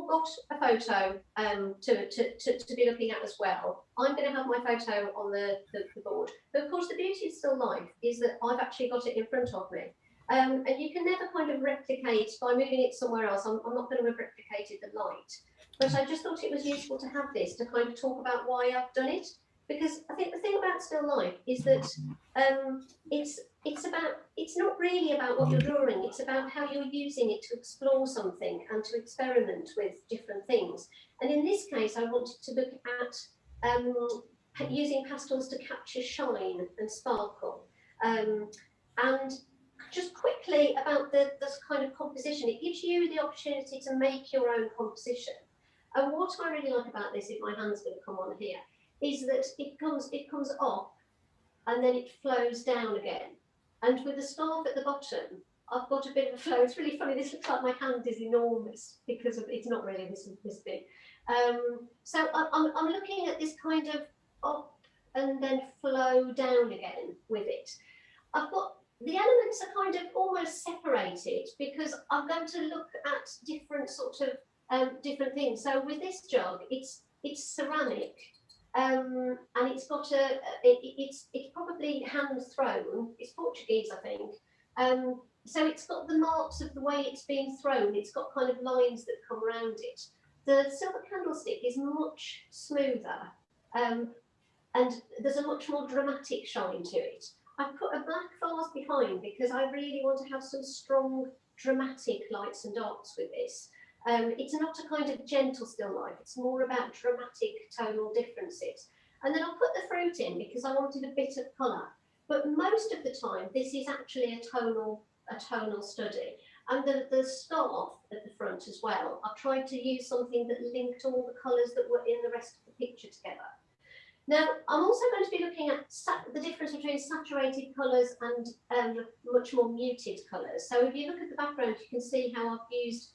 got a photo to be looking at as well. I'm going to have my photo on the board. But of course, the beauty of still life is that I've actually got it in front of me. And you can never kind of replicate by moving it somewhere else. I'm not going to have replicated the light. But I just thought it was useful to have this to kind of talk about why I've done it. Because I think the thing about still life is that it's not really about what you're drawing, it's about how you're using it to explore something and to experiment with different things. And in this case, I wanted to look at using pastels to capture shine and sparkle. And just quickly about this kind of composition, it gives you the opportunity to make your own composition. And what I really like about this, if my hand's going to come on here, is that it comes up and then it flows down again. And with the scarf at the bottom, I've got a bit of a flow. It's really funny, this looks like my hand is enormous because it's not really this big. So I'm looking at this kind of up and then flow down again with it. I've got, the elements are kind of almost separated because I'm going to look at different sort of different things. So with this jug, it's ceramic. And it's got it's probably hand thrown. It's Portuguese, I think. So it's got the marks of the way it's been thrown. It's got kind of lines that come around it. The silver candlestick is much smoother, and there's a much more dramatic shine to it. I've put a black vase behind because I really want to have some strong, dramatic lights and darks with this. It's not a kind of gentle still life, it's more about dramatic tonal differences. And then I'll put the fruit in because I wanted a bit of colour. But most of the time, this is actually a tonal study. And the scarf at the front as well, I've tried to use something that linked all the colours that were in the rest of the picture together. Now, I'm also going to be looking at the difference between saturated colours and much more muted colours. So if you look at the background, you can see how I've used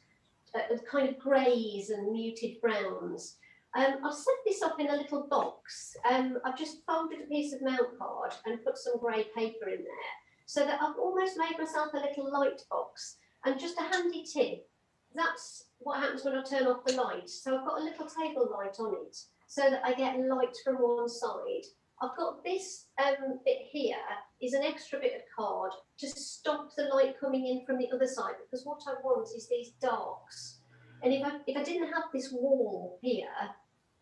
kind of greys and muted browns. I've set this up in a little box. I've just folded a piece of mount card and put some grey paper in there so that I've almost made myself a little light box. And just a handy tip, that's what happens when I turn off the light. So I've got a little table light on it so that I get light from one side. I've got this bit here is an extra bit of card to stop the light coming in from the other side, because what I want is these darks. And if I didn't have this wall here,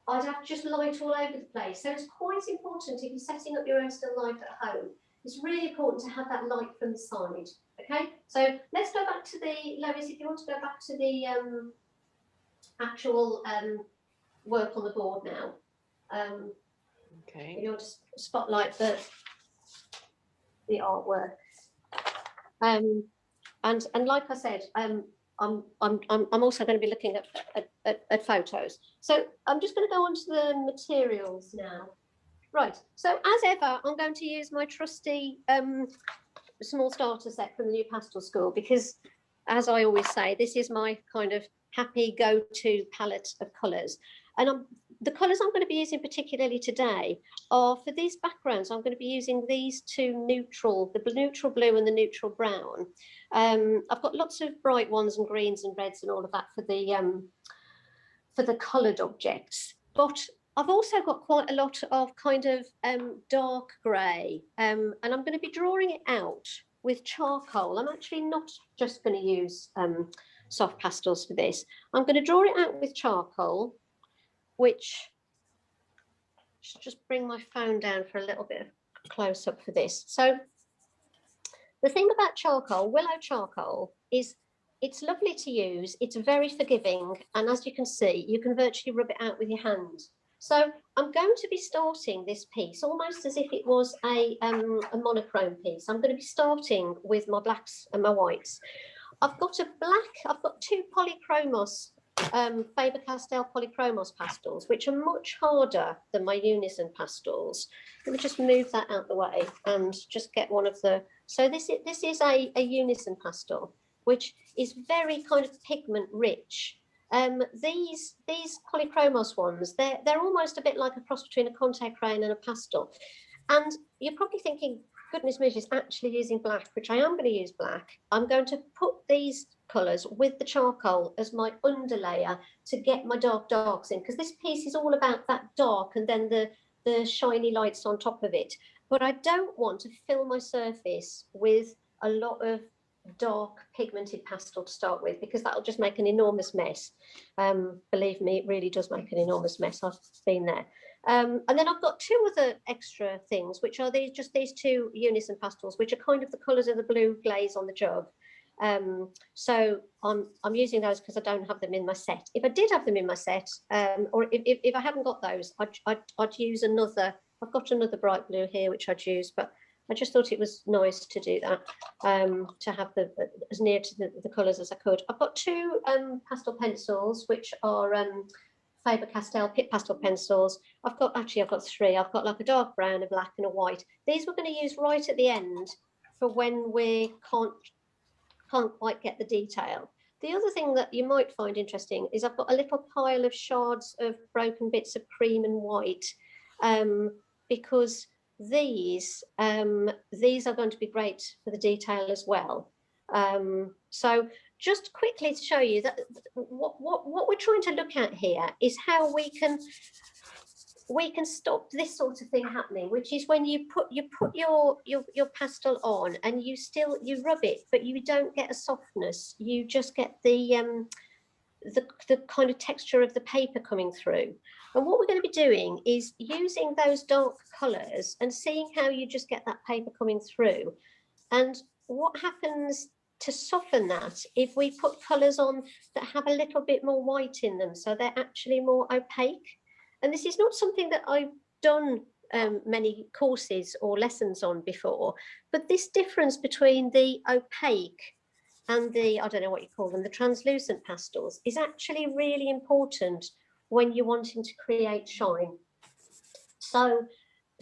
I'd have just light all over the place. So it's quite important if you're setting up your own still life at home. It's really important to have that light from the side. Okay, so let's go back to the, Lois, if you want to go back to the actual work on the board now. Okay. You want to spotlight the artwork. And like I said, I'm also going to be looking at photos. So I'm just going to go on to the materials now. Right. So as ever, I'm going to use my trusty small starter set from the New Pastel School because, as I always say, this is my kind of happy go-to palette of colours. And the colours I'm going to be using particularly today are, for these backgrounds, I'm going to be using these two neutral, the neutral blue and the neutral brown. I've got lots of bright ones and greens and reds and all of that for the coloured objects. But I've also got quite a lot of kind of dark grey, and I'm going to be drawing it out with charcoal. I'm actually not just going to use soft pastels for this. I'm going to draw it out with charcoal, which, just bring my phone down for a little bit of close up for this. So the thing about charcoal, willow charcoal, is it's lovely to use. It's very forgiving. And as you can see, you can virtually rub it out with your hand. So I'm going to be starting this piece almost as if it was a monochrome piece. I'm going to be starting with my blacks and my whites. I've got two polychromos, Faber-Castell polychromos pastels, which are much harder than my unison pastels. Let me just move that out the way and just get one of the, so this is a unison pastel, which is very kind of pigment rich. These polychromos ones, they're almost a bit like a cross between a Conte crayon and a pastel. And you're probably thinking, goodness me, is actually using black, which I am going to use black. I'm going to put these colours with the charcoal as my underlayer to get my darks in, because this piece is all about that dark and then the shiny lights on top of it. But I don't want to fill my surface with a lot of dark pigmented pastel to start with, because that'll just make an enormous mess. Believe me, it really does make an enormous mess. I've been there. And then I've got two other extra things, which are these two unison pastels, which are kind of the colours of the blue glaze on the jug. So I'm using those because I don't have them in my set. If I did have them in my set, or if I haven't got those, I'd use another. I've got another bright blue here which I'd use, but I just thought it was nice to do that, to have as near to the colours as I could. I've got two pastel pencils, which are Faber-Castell Pit Pastel pencils. I've got three. I've got like a dark brown, a black and a white. These we're going to use right at the end for when we can't quite get the detail. The other thing that you might find interesting is I've got a little pile of shards of broken bits of cream and white, because these are going to be great for the detail as well. So just quickly to show you that what we're trying to look at here is how we can stop this sort of thing happening, which is when you put your pastel on and you rub it, but you don't get a softness. You just get the kind of texture of the paper coming through. And what we're going to be doing is using those dark colours and seeing how you just get that paper coming through. And what happens to soften that if we put colours on that have a little bit more white in them, so they're actually more opaque. And this is not something that I've done many courses or lessons on before, but this difference between the opaque and the, I don't know what you call them, the translucent pastels, is actually really important when you're wanting to create shine. So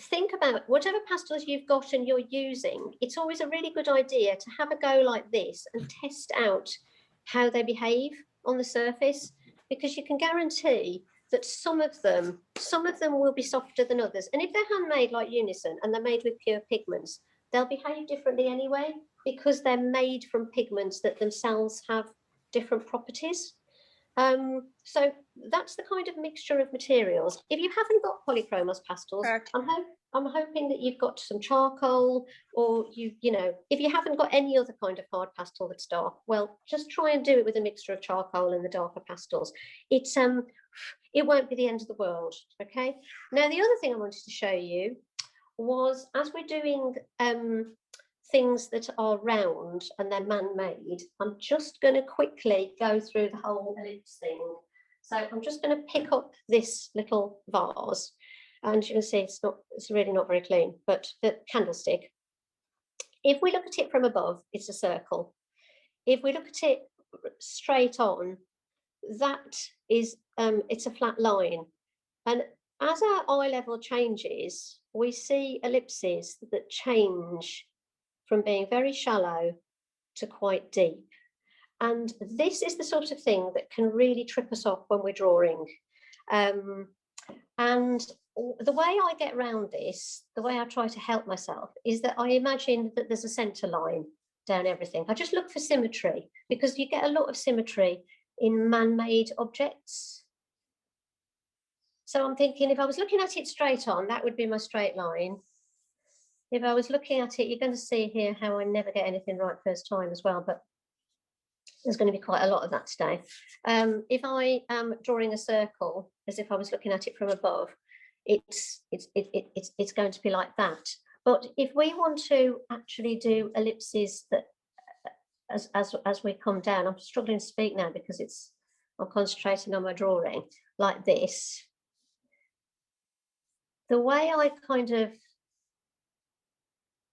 think about whatever pastels you've got and you're using. It's always a really good idea to have a go like this and test out how they behave on the surface, because you can guarantee that some of them will be softer than others. And if they're handmade like Unison and they're made with pure pigments, they'll behave differently anyway, because they're made from pigments that themselves have different properties. So that's the kind of mixture of materials. If you haven't got polychromos pastels, I'm hoping that you've got some charcoal, or you know, if you haven't got any other kind of hard pastel that's dark, well, just try and do it with a mixture of charcoal and the darker pastels. It won't be the end of the world. Okay. Now, the other thing I wanted to show you was, as we're doing things that are round and they're man-made, I'm just going to quickly go through the whole ellipse thing. So I'm just going to pick up this little vase, and you can see it's really not very clean, but the candlestick, if we look at it from above, it's a circle. If we look at it straight on, that is it's a flat line. And as our eye level changes, we see ellipses that change from being very shallow to quite deep. And this is the sort of thing that can really trip us off when we're drawing. And the way I get around this, the way I try to help myself, is that I imagine that there's a centre line down everything. I just look for symmetry, because you get a lot of symmetry in man-made objects. So I'm thinking, if I was looking at it straight on, that would be my straight line. If I was looking at it, you're going to see here how I never get anything right first time as well, but there's going to be quite a lot of that today. If I am drawing a circle, as if I was looking at it from above, it's going to be like that. But if we want to actually do ellipses that, as we come down, I'm struggling to speak now because I'm concentrating on my drawing like this. The way I kind of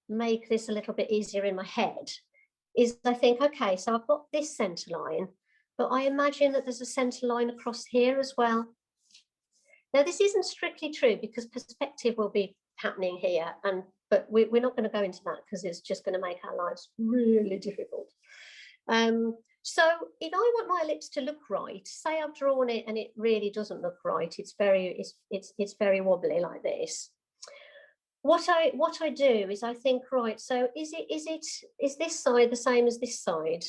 make this a little bit easier in my head is I think, okay, so I've got this centre line, but I imagine that there's a centre line across here as well. Now, this isn't strictly true, because perspective will be happening here, but we're not going to go into that because it's just going to make our lives really difficult. So if I want my ellipse to look right, say I've drawn it and it really doesn't look right, it's very wobbly like this. what I do is I think, right, so is this side the same as this side?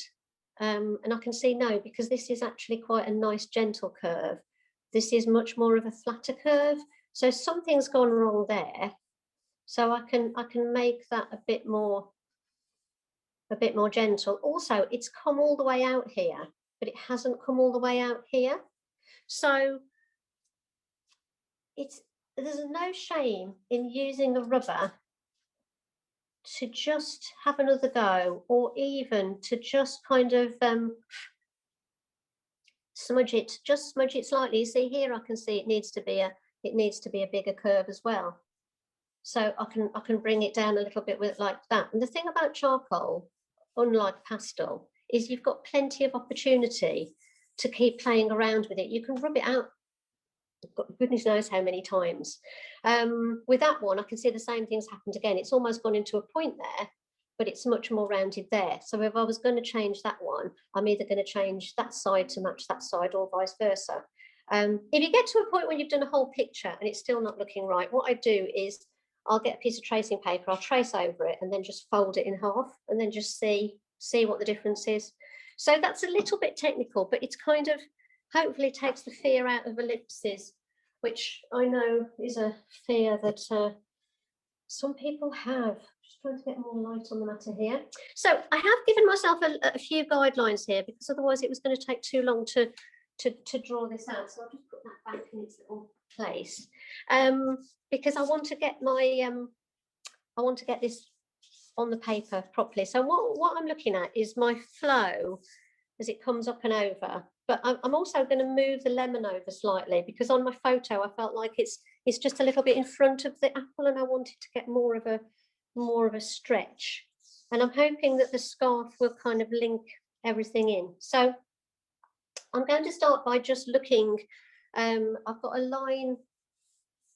And I can see no, because this is actually quite a nice gentle curve. This is much more of a flatter curve. So something's gone wrong there. So I can make that a bit more gentle. Also, it's come all the way out here, but it hasn't come all the way out here. So there's no shame in using a rubber to just have another go, or even to just kind of smudge it slightly. You see here, I can see it needs to be a bigger curve as well. So I can bring it down a little bit with like that. And the thing about charcoal, unlike pastel, is you've got plenty of opportunity to keep playing around with it. You can rub it out goodness knows how many times. With that one, I can see the same things happened again. It's almost gone into a point there, but it's much more rounded there. So if I was going to change that one, I'm either going to change that side to match that side or vice versa. If you get to a point where you've done a whole picture and it's still not looking right, what I do is I'll get a piece of tracing paper, I'll trace over it and then just fold it in half and then just see what the difference is. So that's a little bit technical, but it's kind of hopefully takes the fear out of ellipses, which I know is a fear that some people have. Just trying to get more light on the matter here. So I have given myself a few guidelines here, because otherwise it was going to take too long to draw this out. So I'll just put that back in its little place, because I want to get this on the paper properly. So what I'm looking at is my flow as it comes up and over, but I'm also going to move the lemon over slightly, because on my photo I felt like it's just a little bit in front of the apple and I wanted to get more of a stretch, and I'm hoping that the scarf will kind of link everything in. So I'm going to start by just looking. I've got a line.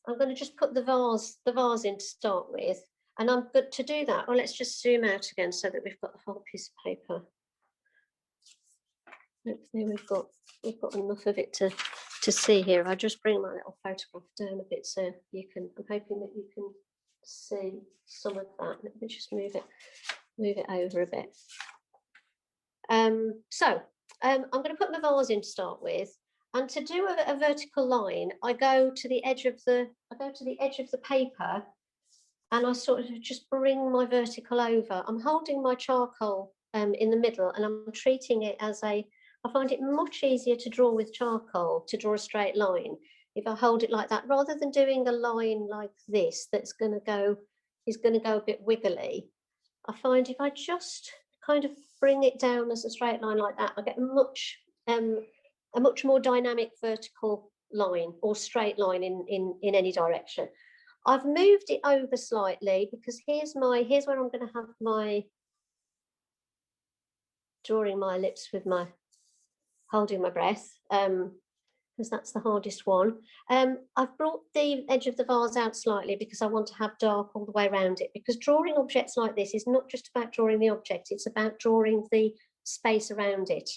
I'm going to just put the vase in to start with, and I'm good to do that. Well, let's just zoom out again so that we've got the whole piece of paper. Hopefully we've got enough of it to see here. I'll just bring my little photograph down a bit so you can. I'm hoping that you can see some of that. Let me just move it over a bit. So I'm going to put my vase in to start with, and to do a vertical line, I go to the edge of the paper, and I sort of just bring my vertical over. I'm holding my charcoal in the middle, and I'm treating it as I find it much easier to draw with charcoal, to draw a straight line, if I hold it like that, rather than doing a line like this that's going to go a bit wiggly. I find if I just kind of bring it down as a straight line like that, I get a much more dynamic vertical line or straight line in any direction. I've moved it over slightly because here's where I'm going to have my drawing my ellipse with my holding my breath, because that's the hardest one. I've brought the edge of the vase out slightly because I want to have dark all the way around it, because drawing objects like this is not just about drawing the object, it's about drawing the space around it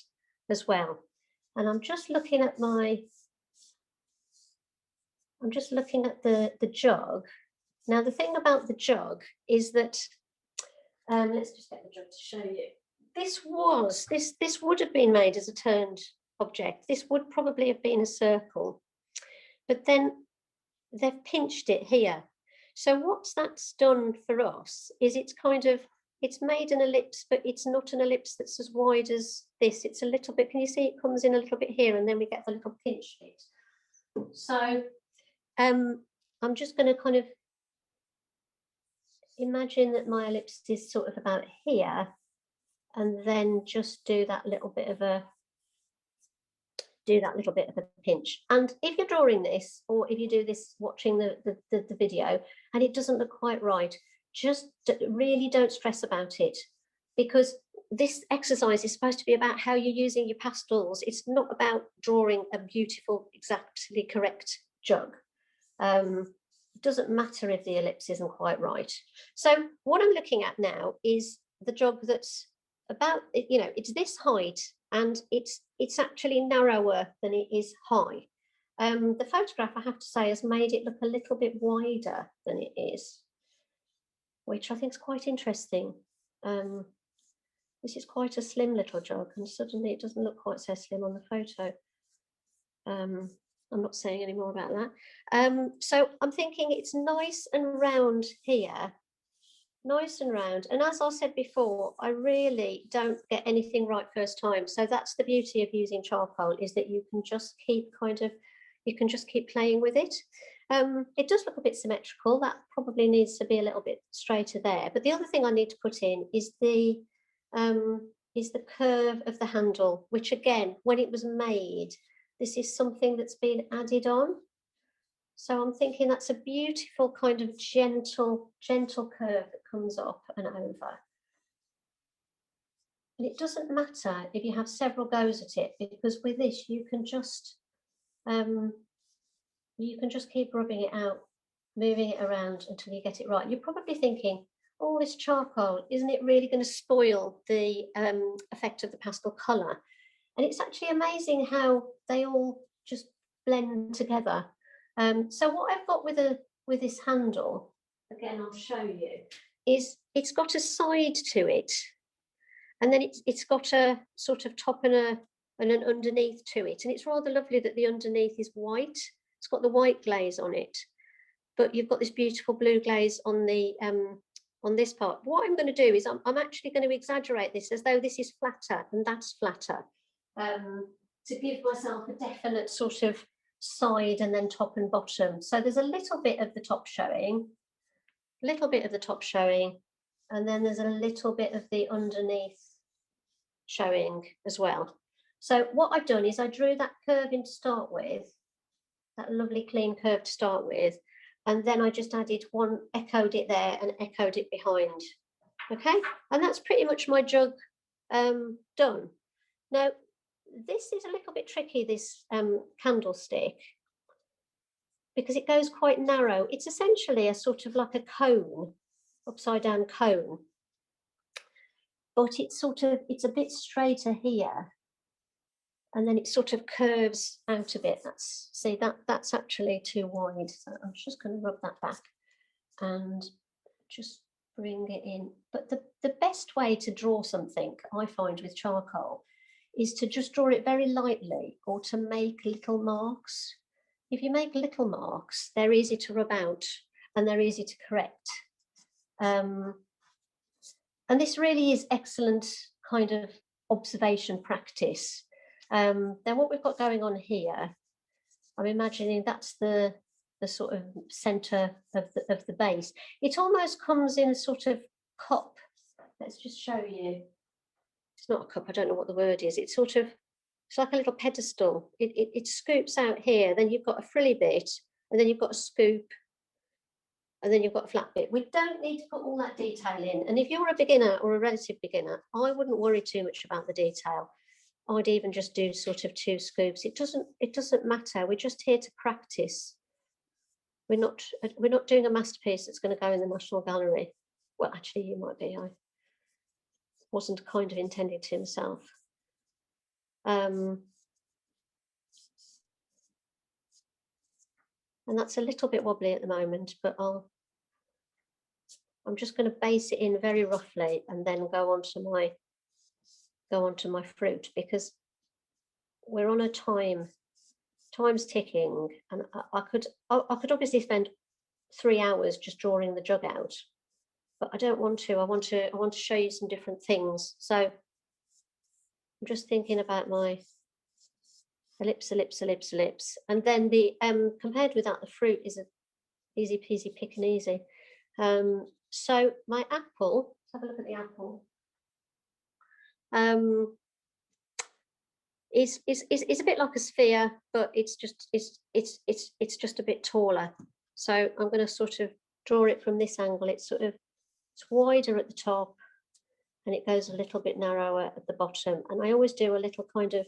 as well. And I'm just looking at the jug. Now the thing about the jug is that, let's just get the jug to show you. This would have been made as a turned object. This would probably have been a circle, but then they've pinched it here. So what that's done for us is it's made an ellipse, but it's not an ellipse that's as wide as this. It's a little bit, can you see it comes in a little bit here, and then we get the little pinch bit. So I'm just going to kind of imagine that my ellipse is sort of about here, and then just do that little bit of a pinch. And if you're drawing this, or if you do this watching the video and it doesn't look quite right, just really don't stress about it, because this exercise is supposed to be about how you're using your pastels. It's not about drawing a beautiful, exactly correct jug. It doesn't matter if the ellipse isn't quite right. So what I'm looking at now is the jug that's about, it's this height, and it's actually narrower than it is high. The photograph, I have to say, has made it look a little bit wider than it is. which I think is quite interesting. This is quite a slim little jug, and suddenly it doesn't look quite so slim on the photo. I'm not saying any more about that. So I'm thinking it's nice and round here, nice and round. And as I said before, I really don't get anything right first time. So that's the beauty of using charcoal, is that you can just keep playing with it. It does look a bit symmetrical. That probably needs to be a little bit straighter there. But the other thing I need to put in is the curve of the handle, which again, when it was made, this is something that's been added on. So I'm thinking that's a beautiful kind of gentle curve that comes up and over. And it doesn't matter if you have several goes at it, because with this you can just keep rubbing it out, moving it around until you get it right. You're probably thinking, oh, this charcoal, isn't it really going to spoil the effect of the pastel colour? And it's actually amazing how they all just blend together. So what I've got with this handle, again, I'll show you, is it's got a side to it, and then it's got a sort of top and an underneath to it. And it's rather lovely that the underneath is white. It's got the white glaze on it, but you've got this beautiful blue glaze on the on this part. What I'm going to do is I'm actually going to exaggerate this as though this is flatter and that's flatter, to give myself a definite sort of side and then top and bottom. So there's a little bit of the top showing, and then there's a little bit of the underneath showing as well. So what I've done is I drew that curve in to start with, that lovely clean curve to start with, and then I just added one, echoed it there and echoed it behind. Okay, and that's pretty much my jug done. Now, this is a little bit tricky, this candlestick, because it goes quite narrow. It's essentially a sort of like a cone, upside down cone, but it's a bit straighter here, and then it sort of curves out a bit. That's actually too wide. So I'm just going to rub that back and just bring it in. But the best way to draw something, I find, with charcoal is to just draw it very lightly, or to make little marks. If you make little marks, they're easy to rub out and they're easy to correct. And this really is excellent kind of observation practice. Then what we've got going on here, I'm imagining that's the sort of center of the base. It almost comes in a sort of cup. Let's just show you. It's not a cup, I don't know what the word is. It's sort of, it's like a little pedestal. It scoops out here, then you've got a frilly bit, and then you've got a scoop, and then you've got a flat bit. We don't need to put all that detail in. And if you're a beginner or a relative beginner, I wouldn't worry too much about the detail. I'd even just do sort of 2 scoops. It doesn't matter. We're just here to practice. We're not doing a masterpiece that's going to go in the National Gallery. Well, actually, you might be. I wasn't kind of intending to myself. And that's a little bit wobbly at the moment, but I'm just going to base it in very roughly and then go on to my fruit, because we're on a time's ticking, and I could obviously spend 3 hours just drawing the jug out, but I don't want to. I want to show you some different things. So I'm just thinking about my ellipse, and then the compared with that, the fruit is a easy peasy pick and easy. So my apple, let's have a look at the apple. Is a bit like a sphere, but it's just a bit taller. So I'm going to sort of draw it from this angle. It's wider at the top, and it goes a little bit narrower at the bottom. And I always do a little kind of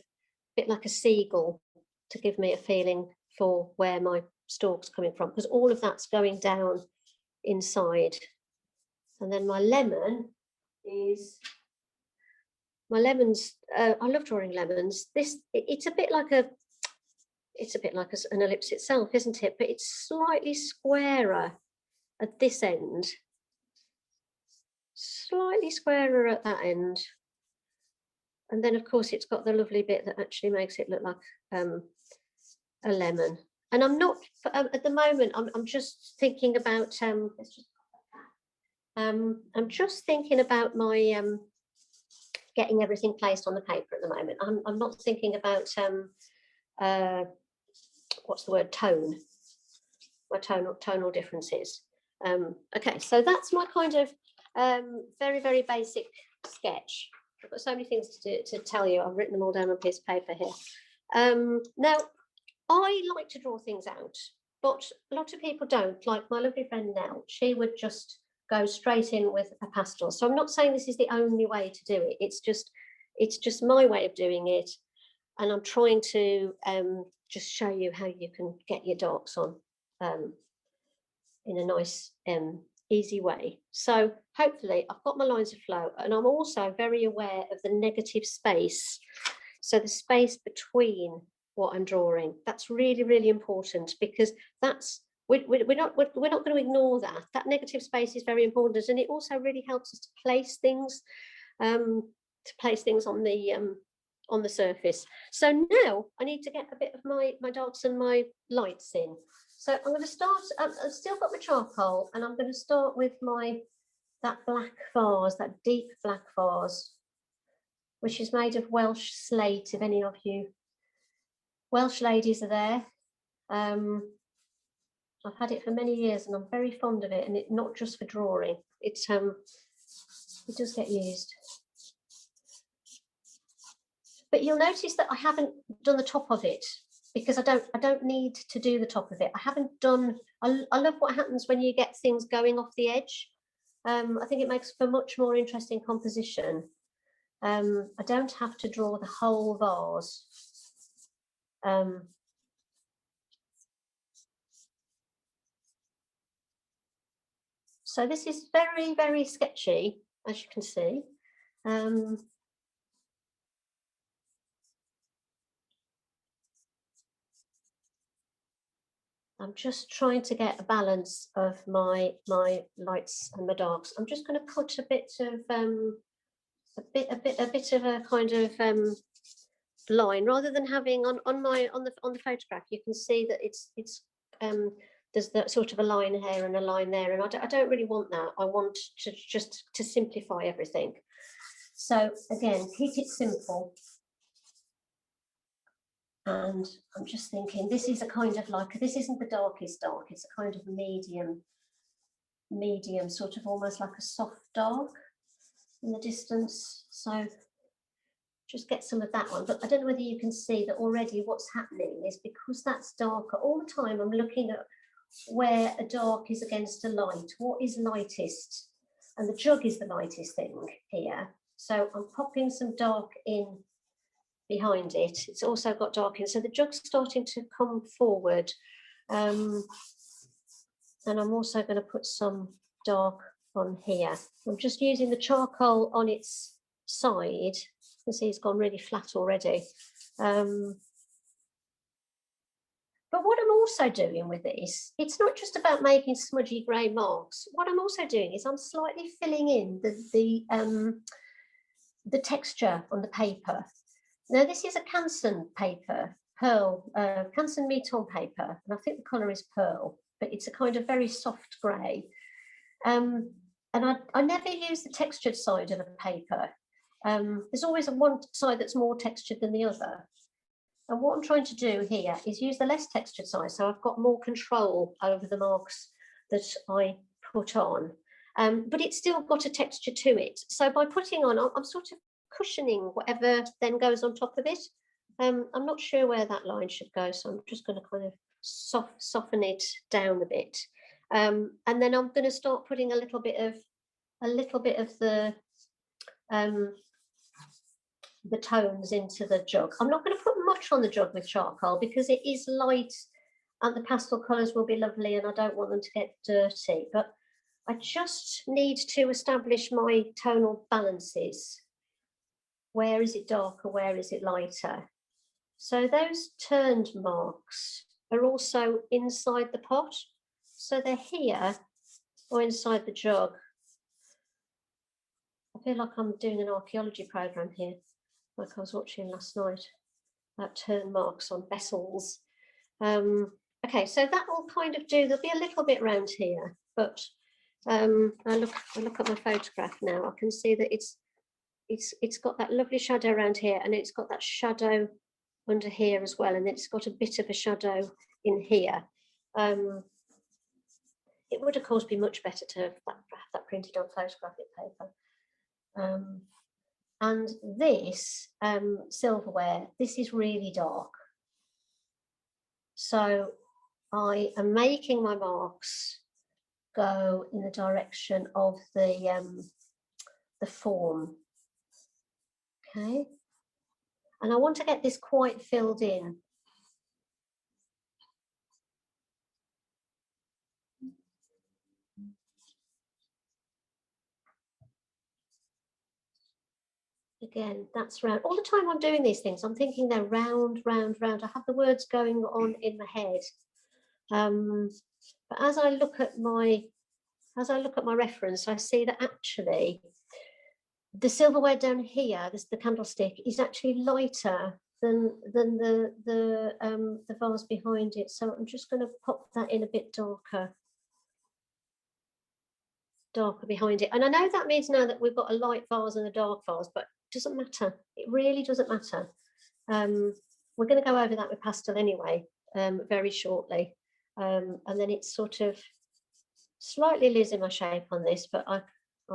bit like a seagull to give me a feeling for where my stalk's coming from, because all of that's going down inside. And then my lemon is, my lemons, I love drawing lemons. It's a bit like an ellipse itself, isn't it? But it's slightly squarer at this end slightly squarer at that end. And then, of course, it's got the lovely bit that actually makes it look like a lemon. And I'm not, at the moment, I'm just thinking about, I'm just thinking about my getting everything placed on the paper at the moment. I'm not thinking about, what's the word, tone, my tonal differences. Okay, so that's my kind of very, very basic sketch. I've got so many things to tell you. I've written them all down on a piece of paper here. Now, I like to draw things out, but a lot of people don't. Like my lovely friend Nell, she would just go straight in with a pastel. So I'm not saying this is the only way to do it. It's just my way of doing it. And I'm trying to just show you how you can get your darks on in a nice, easy way. So hopefully I've got my lines of flow, and I'm also very aware of the negative space. So the space between what I'm drawing, that's really, really important, because that's, we're not going to ignore that. That negative space is very important, and it also really helps us to place things on the surface. So now I need to get a bit of my darks and my lights in. So I'm going to start, I've still got my charcoal, and I'm going to start with that black vase, that deep black vase, which is made of Welsh slate, if any of you Welsh ladies are there. I've had it for many years and I'm very fond of it, and it's not just for drawing. It does get used. But you'll notice that I haven't done the top of it, because I don't need to do the top of it. I haven't done, I love what happens when you get things going off the edge. I think it makes for much more interesting composition. I don't have to draw the whole vase. So this is very, very sketchy, as you can see. I'm just trying to get a balance of my lights and my darks. I'm just going to put a bit of a bit of a kind of line, rather than having on the photograph. You can see that it's there's that sort of a line here and a line there, and I don't really want that. I want to just to simplify everything. So again, keep it simple. And I'm just thinking, this is a kind of like, this isn't the darkest dark, it's a kind of medium, sort of almost like a soft dark in the distance. So just get some of that one. But I don't know whether you can see that already what's happening is, because that's darker, all the time I'm looking at where a dark is against a light. What is lightest? And the jug is the lightest thing here. So I'm popping some dark in behind it. It's also got dark in, so the jug's starting to come forward. And I'm also going to put some dark on here. I'm just using the charcoal on its side. You can see it's gone really flat already. But what I'm also doing with this, it's not just about making smudgy grey marks. What I'm also doing is I'm slightly filling in the texture on the paper. Now, this is a Canson paper, pearl, Canson Meton paper, and I think the colour is pearl, but it's a kind of very soft grey. And I never use the textured side of a paper. There's always one side that's more textured than the other. And what I'm trying to do here is use the less textured side, so I've got more control over the marks that I put on. But it's still got a texture to it. So by putting on, I'm sort of cushioning whatever then goes on top of it. I'm not sure where that line should go, so I'm just going to kind of soften it down a bit. And then I'm going to start putting a little bit of the tones into the jug. I'm not going to put much on the jug with charcoal, because it is light and the pastel colours will be lovely, and I don't want them to get dirty. But I just need to establish my tonal balances. Where is it darker? Where is it lighter? So those turned marks are also inside the pot. So they're here or inside the jug. feel like I'm doing an archaeology program here, like I was watching last night about turn marks on vessels. Okay, so that will kind of do. There'll be a little bit round here, but I look at my photograph now. I can see that it's got that lovely shadow around here, and it's got that shadow under here as well, and it's got a bit of a shadow in here. It would of course be much better to have that printed on photographic paper. And this silverware, this is really dark. So I am making my marks go in the direction of the form. Okay. And I want to get this quite filled in. Again, that's round. All the time I'm doing these things, I'm thinking they're round, round, round. I have the words going on in my head. But as I look at my reference, I see that actually the silverware down here, the candlestick, is actually lighter than the vase behind it. So I'm just going to pop that in a bit darker behind it. And I know that means now that we've got a light vase and a dark vase, but it doesn't matter. It really doesn't matter. We're going to go over that with pastel anyway, very shortly. And then it's sort of slightly losing my shape on this, but I'm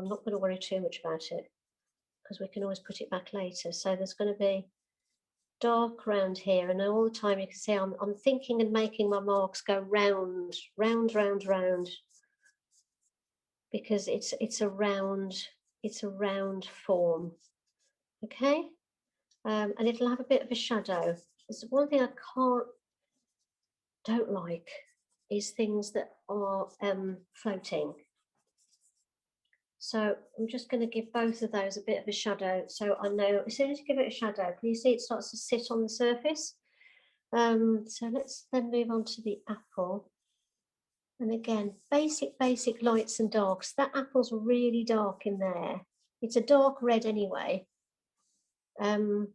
not going to worry too much about it because we can always put it back later. So there's going to be dark round here, and all the time you can see I'm thinking and making my marks go round, round, round, round, because it's a round form. Okay, and it'll have a bit of a shadow. There's one thing I don't like is things that are floating. So I'm just going to give both of those a bit of a shadow. So I know as soon as you give it a shadow, can you see it starts to sit on the surface? So let's then move on to the apple. And again, basic lights and darks. That apple's really dark in there. It's a dark red anyway. But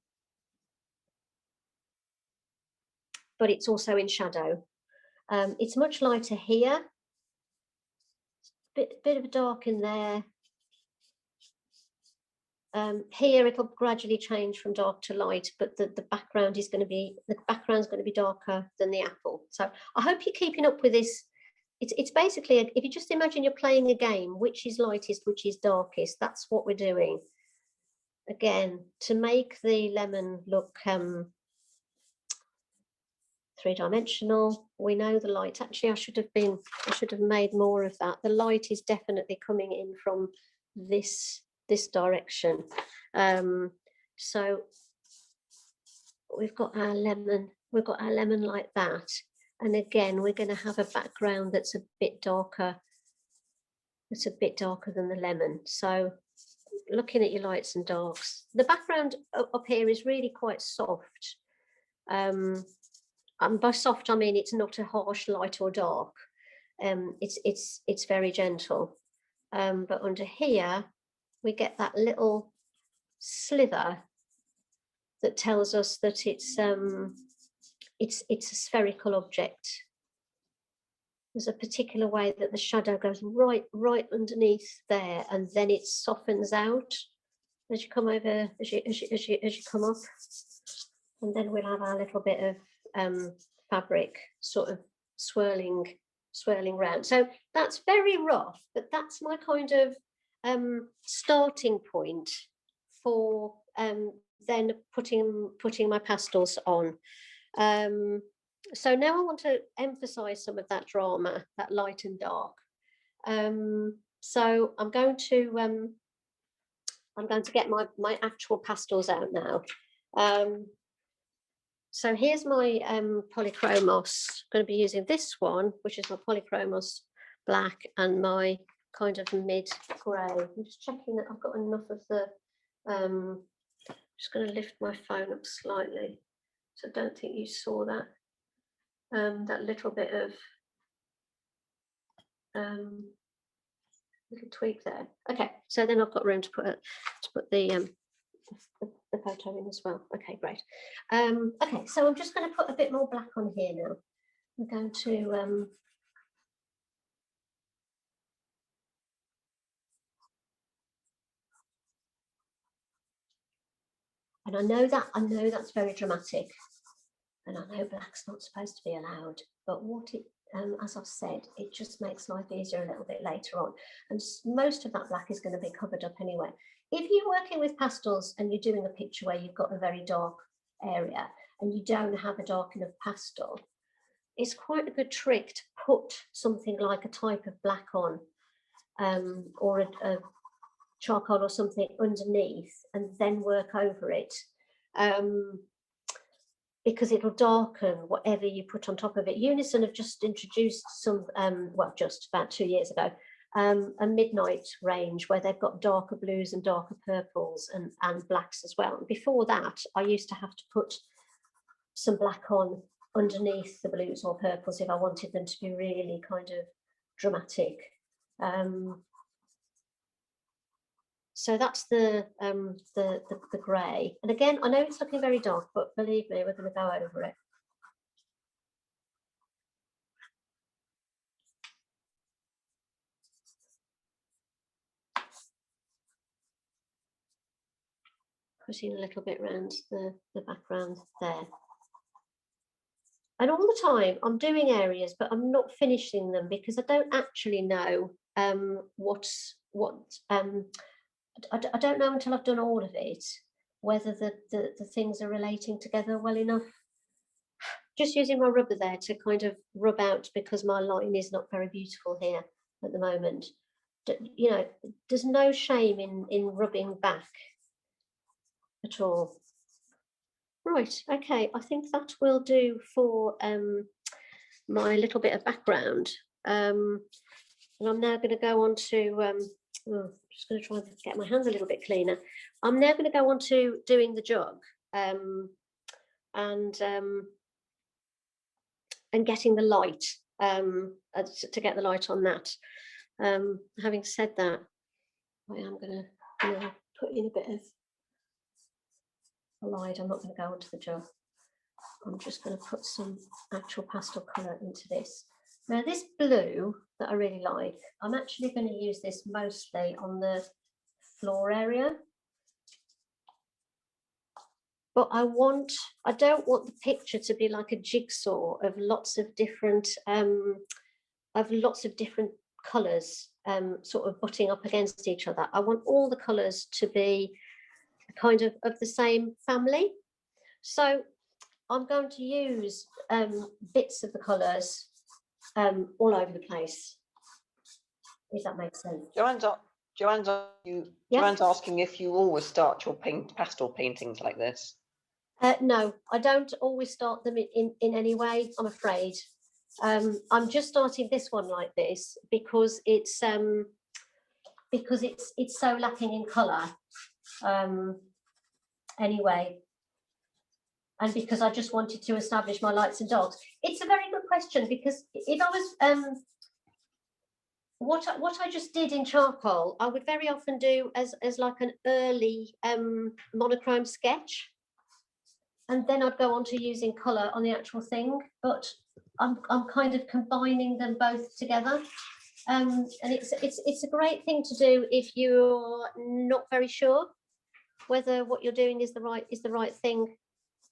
it's also in shadow. It's much lighter here. Bit of a dark in there. Here it'll gradually change from dark to light, but the background is going to be darker than the apple. So I hope you're keeping up with this. It's basically if you just imagine you're playing a game, which is lightest, which is darkest. That's what we're doing. Again, to make the lemon look three-dimensional, we know the light. Actually, I should have made more of that. The light is definitely coming in from this direction. So we've got our lemon like that, and again we're going to have a background that's a bit darker than the lemon. So looking at your lights and darks, the background up here is really quite soft, and by soft I mean it's not a harsh light or dark. It's very gentle, but under here we get that little sliver that tells us that it's a spherical object. There's a particular way that the shadow goes right underneath there, and then it softens out as you come over, as you come up, and then we'll have our little bit of fabric sort of swirling round. So that's very rough, but that's my kind of starting point for then putting my pastels on. So now I want to emphasize some of that drama, that light and dark. So I'm going to get my actual pastels out now. So here's my polychromos. I'm going to be using this one, which is my polychromos black, and my kind of mid grey. I'm just checking that I've got enough of the just going to lift my phone up slightly, so I don't think you saw that that little bit of little tweak there. Okay, so then I've got room to put the photo in as well. Okay, great. Okay, so I'm just going to put a bit more black on here now. I'm going to and I know that's very dramatic, and I know black's not supposed to be allowed, but what it as I've said, it just makes life easier a little bit later on, and most of that black is going to be covered up anyway. If you're working with pastels and you're doing a picture where you've got a very dark area and you don't have a dark enough pastel, it's quite a good trick to put something like a type of black on, or a charcoal or something underneath, and then work over it, because it'll darken whatever you put on top of it. Unison have just introduced some, well, just about 2 years ago, a midnight range where they've got darker blues and darker purples and blacks as well. And before that, I used to have to put some black on underneath the blues or purples if I wanted them to be really kind of dramatic. So that's the grey. And again, I know it's looking very dark, but believe me, we're going to go over it. Putting a little bit around the background there. And all the time I'm doing areas, but I'm not finishing them because I don't actually know I don't know until I've done all of it whether the things are relating together well enough. Just using my rubber there to kind of rub out, because my line is not very beautiful here at the moment. You know, there's no shame in rubbing back at all. Right, okay, I think that will do for my little bit of background. And I'm now going to go on to, I'm just going to try and get my hands a little bit cleaner. I'm now going to go on to doing the jug and getting the light, to get the light on that. Having said that, I am going to put in a bit of a light. I'm not going to go onto the jug. I'm just going to put some actual pastel colour into this. Now this blue that I really like, I'm actually going to use this mostly on the floor area. But I don't want the picture to be like a jigsaw of lots of different colours sort of butting up against each other. I want all the colours to be kind of the same family. So I'm going to use bits of the colours all over the place, if that makes sense. Joanne's asking if you always start your pastel paintings like this. No, I don't always start them in any way, I'm afraid. I'm just starting this one like this because it's so lacking in colour. Anyway, and because I just wanted to establish my lights and darks. It's a very good question, because if I was what I just did in charcoal, I would very often do as like an early monochrome sketch, and then I'd go on to using colour on the actual thing. But I'm kind of combining them both together, and it's a great thing to do if you're not very sure whether what you're doing is the right thing.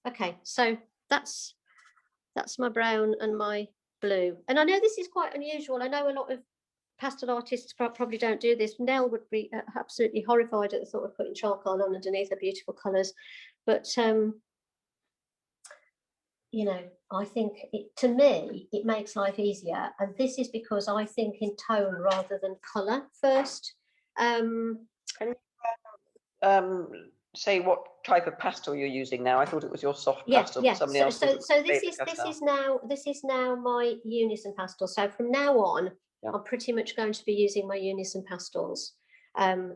Okay, so that's my brown and my blue, and I know this is quite unusual. I know a lot of pastel artists probably don't do this. Nell would be absolutely horrified at the thought of putting charcoal on underneath her beautiful colours, but you know, I think to me it makes life easier, and this is because I think in tone rather than colour first. Can you say what type of pastel you're using now? I thought it was your soft pastel. Yeah. Somebody else. So this is now my Unison pastel. So from now on, I'm pretty much going to be using my Unison pastels.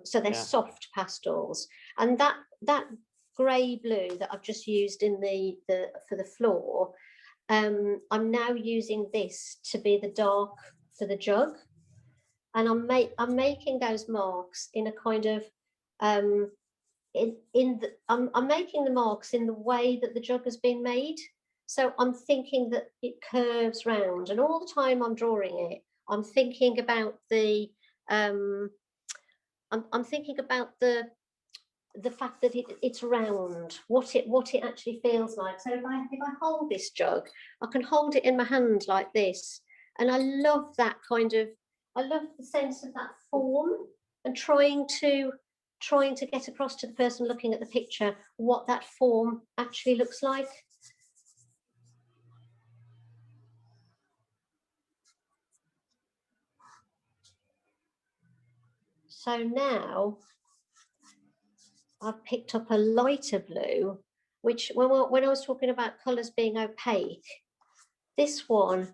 So they're soft pastels, and that grey blue that I've just used in for the floor, I'm now using this to be the dark for the jug. and I'm making those marks in a kind of I'm making the marks in the way that the jug has been made. So I'm thinking that it curves round, and all the time I'm drawing it, I'm thinking about the I'm thinking about the fact that it's round, what it actually feels like. So if I hold this jug, I can hold it in my hand like this, and I love that kind of, I love the sense of that form, and trying to get across to the person looking at the picture what that form actually looks like. So now I've picked up a lighter blue, which when I was talking about colours being opaque, this one's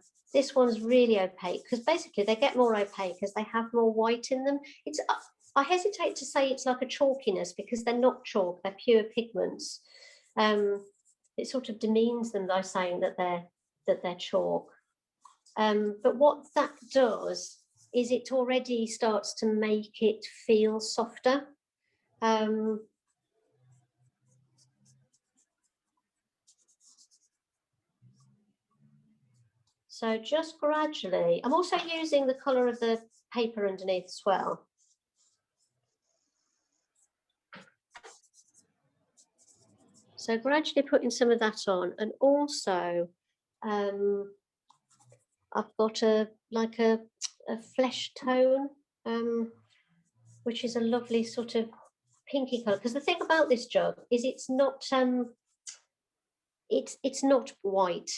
really opaque, because basically they get more opaque as they have more white in them. It's, I hesitate to say it's like a chalkiness, because they're not chalk, they're pure pigments. It sort of demeans them by saying that they're chalk. But what that does is it already starts to make it feel softer. So just gradually, I'm also using the colour of the paper underneath as well. So gradually putting some of that on, and also I've got a flesh tone, which is a lovely sort of pinky colour. Because the thing about this jug is it's not white.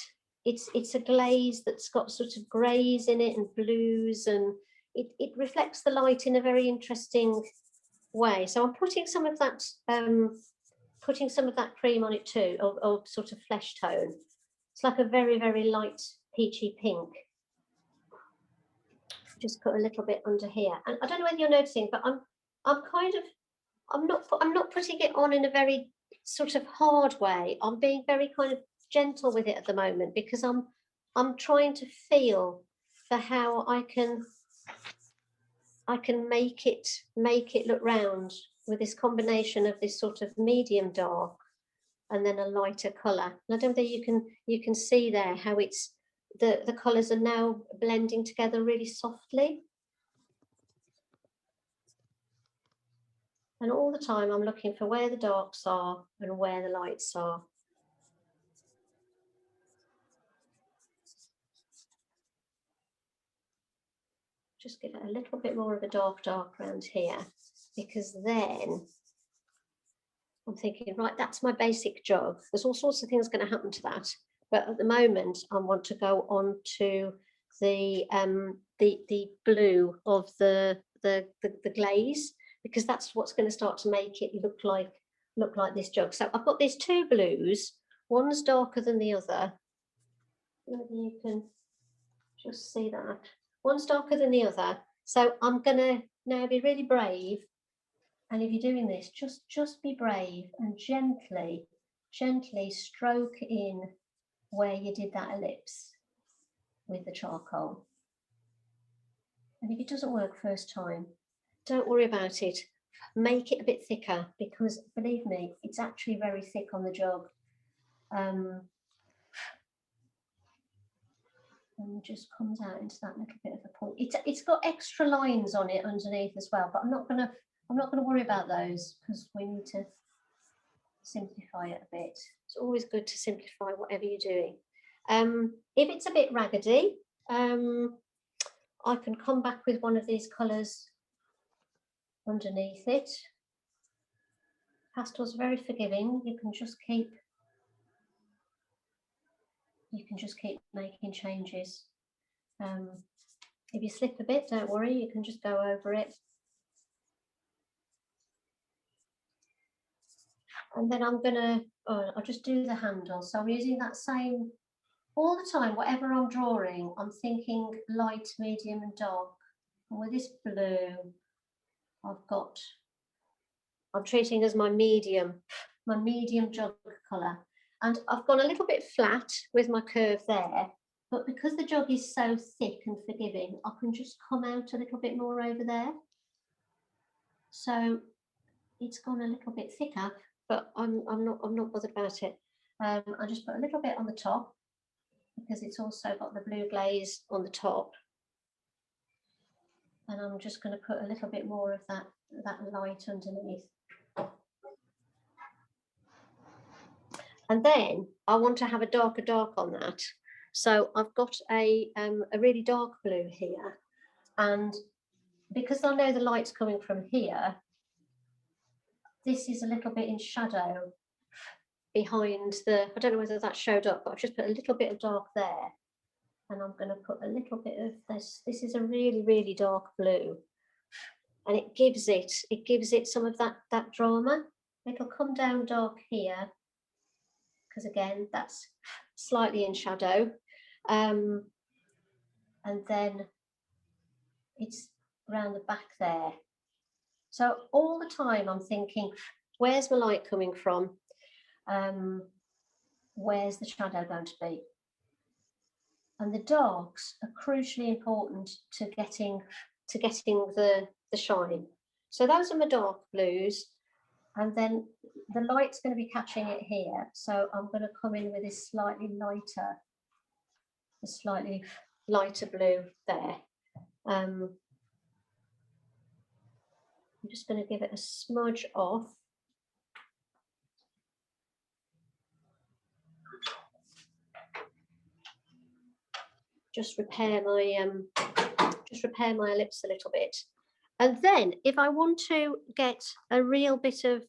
It's a glaze that's got sort of greys in it and blues, and it reflects the light in a very interesting way. So I'm putting some of that cream on it too, or sort of flesh tone. It's like a very, very light peachy pink. Just put a little bit under here, and I don't know whether you're noticing, but I'm not putting it on in a very sort of hard way. I'm being very kind of gentle with it at the moment, because I'm trying to feel for how I can make it look round with this combination of this sort of medium dark and then a lighter colour. And I don't know if you can see there how it's the colours are now blending together really softly. And all the time I'm looking for where the darks are and where the lights are. Just give it a little bit more of a dark around here, because then I'm thinking, right, that's my basic jug. There's all sorts of things going to happen to that. But at the moment, I want to go on to the blue of the glaze, because that's what's going to start to make it look like this jug. So I've got these two blues. One's darker than the other. Maybe you can just see that. One's darker than the other. So I'm going to now be really brave. And if you're doing this, just be brave and gently stroke in where you did that ellipse with the charcoal. And if it doesn't work first time, don't worry about it. Make it a bit thicker, because believe me, it's actually very thick on the jug. And just comes out into that little bit of a point. It's got extra lines on it underneath as well, but I'm not gonna worry about those, because we need to simplify it a bit. It's always good to simplify whatever you're doing. If it's a bit raggedy, I can come back with one of these colours underneath it. Pastel's very forgiving. You can just keep making changes. If you slip a bit, don't worry, you can just go over it. And then I'll just do the handle. So I'm using that same, all the time, whatever I'm drawing, I'm thinking light, medium and dark. And with this blue, I'm treating as my medium jug colour. And I've gone a little bit flat with my curve there, But because the jug is so thick and forgiving, I can just come out a little bit more over there. So it's gone a little bit thicker, but I'm not bothered about it. I just put a little bit on the top because it's also got the blue glaze on the top. And I'm just going to put a little bit more of that light underneath. And then I want to have a darker dark on that. So I've got a really dark blue here. And because I know the light's coming from here, this is a little bit in shadow behind the, I don't know whether that showed up, but I've just put a little bit of dark there. And I'm going to put a little bit of this. This is a really, really dark blue. And it gives it some of that drama. It'll come down dark here, because again, that's slightly in shadow. And then it's around the back there. So all the time I'm thinking, where's my light coming from? Where's the shadow going to be? And the darks are crucially important to getting the shine. So those are my dark blues. And then the light's going to be catching it here. So I'm going to come in with this slightly lighter blue there. I'm just going to give it a smudge off. Just repair my ellipse a little bit. And then if I want to get a real bit of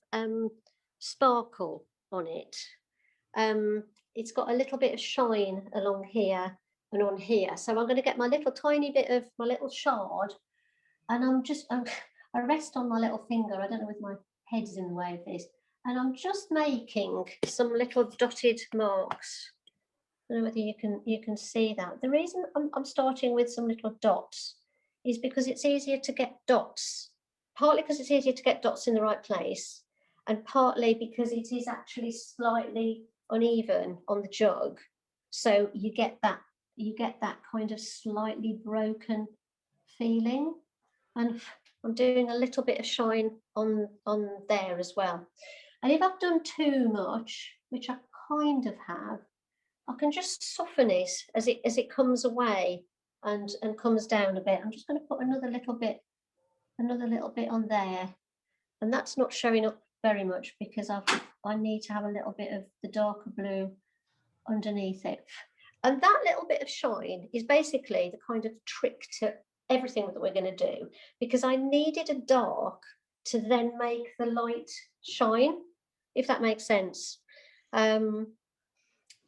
sparkle on it, it's got a little bit of shine along here and on here. So I'm going to get my little tiny bit of my little shard, and I rest on my little finger. I don't know if my head's in the way of this. And I'm just making some little dotted marks. I don't know whether you can see that. The reason I'm starting with some little dots is because it's easier to get dots, partly because it's easier to get dots in the right place, and partly because it is actually slightly uneven on the jug. So you get that kind of slightly broken feeling. And I'm doing a little bit of shine on there as well. And if I've done too much, which I kind of have, I can just soften it as it comes away and comes down a bit. I'm just going to put another little bit on there, and that's not showing up very much because I need to have a little bit of the darker blue underneath it. And that little bit of shine is basically the kind of trick to everything that we're going to do, because I needed a dark to then make the light shine, if that makes sense.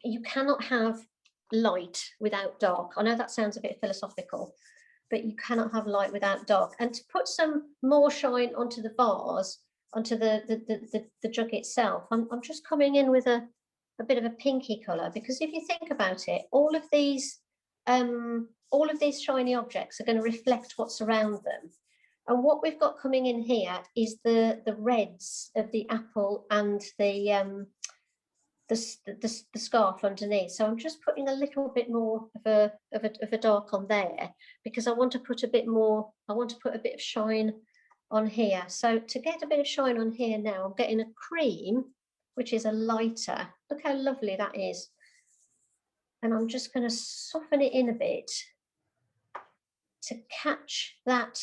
You cannot have light without dark. I know that sounds a bit philosophical, but you cannot have light without dark. And to put some more shine onto the vase, onto the jug itself, I'm just coming in with a bit of a pinky colour, because if you think about it, all of these shiny objects are going to reflect what's around them. And what we've got coming in here is the reds of the apple and the scarf underneath. So I'm just putting a little bit more of a dark on there, because I want to put a bit of shine on here. So to get a bit of shine on here now, I'm getting a cream, which is a lighter. Look how lovely that is. And I'm just going to soften it in a bit to catch that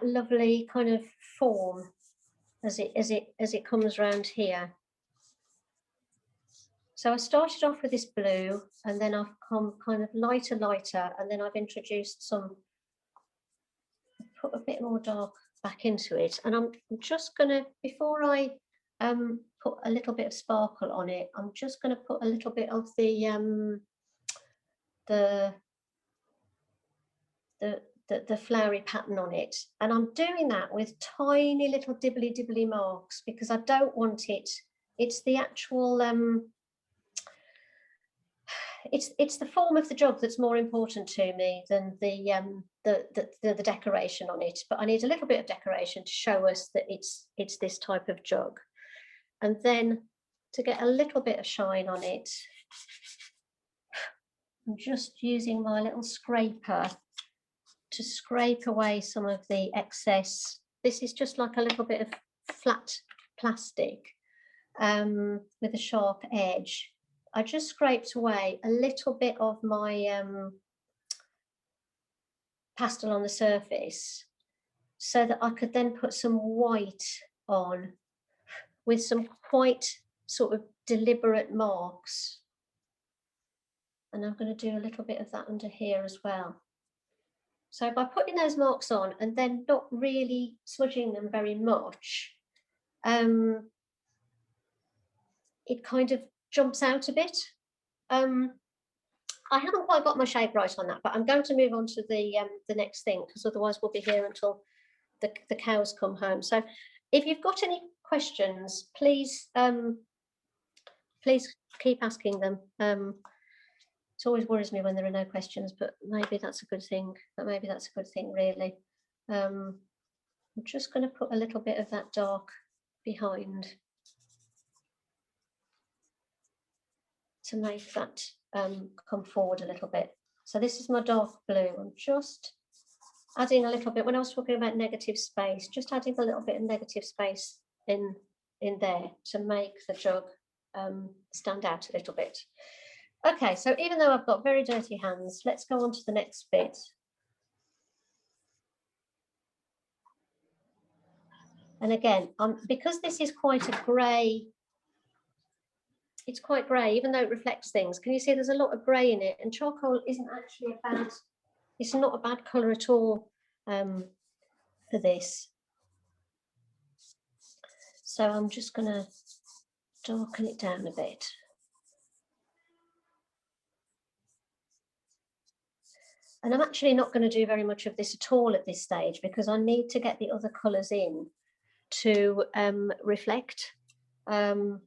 lovely kind of form as it comes around here. So I started off with this blue, and then I've come kind of lighter, and then I've introduced put a bit more dark back into it. And I'm just going to, before I put a little bit of sparkle on it, I'm just going to put a little bit of the flowery pattern on it. And I'm doing that with tiny little dibbly marks, because I don't want it, it's the actual it's the form of the jug that's more important to me than the decoration on it. But I need a little bit of decoration to show us that it's this type of jug. And then to get a little bit of shine on it, I'm just using my little scraper to scrape away some of the excess. This is just like a little bit of flat plastic with a sharp edge. I just scraped away a little bit of my pastel on the surface so that I could then put some white on with some quite sort of deliberate marks. And I'm going to do a little bit of that under here as well. So by putting those marks on and then not really smudging them very much, it kind of jumps out a bit. I haven't quite got my shape right on that, but I'm going to move on to the next thing, because otherwise we'll be here until the cows come home. So if you've got any questions, please please keep asking them. It always worries me when there are no questions, but maybe that's a good thing. Maybe that's a good thing, really. I'm just going to put a little bit of that dark behind to make that come forward a little bit. So this is my dark blue. I'm just adding a little bit, when I was talking about negative space, just adding a little bit of negative space in there to make the jug stand out a little bit. Okay, so even though I've got very dirty hands, let's go on to the next bit. And again, because this is quite a grey, it's quite grey, even though it reflects things. Can you see there's a lot of grey in it? And charcoal isn't actually a bad, it's not a bad colour at all for this. So I'm just going to darken it down a bit. And I'm actually not going to do very much of this at all at this stage, because I need to get the other colours in to reflect. And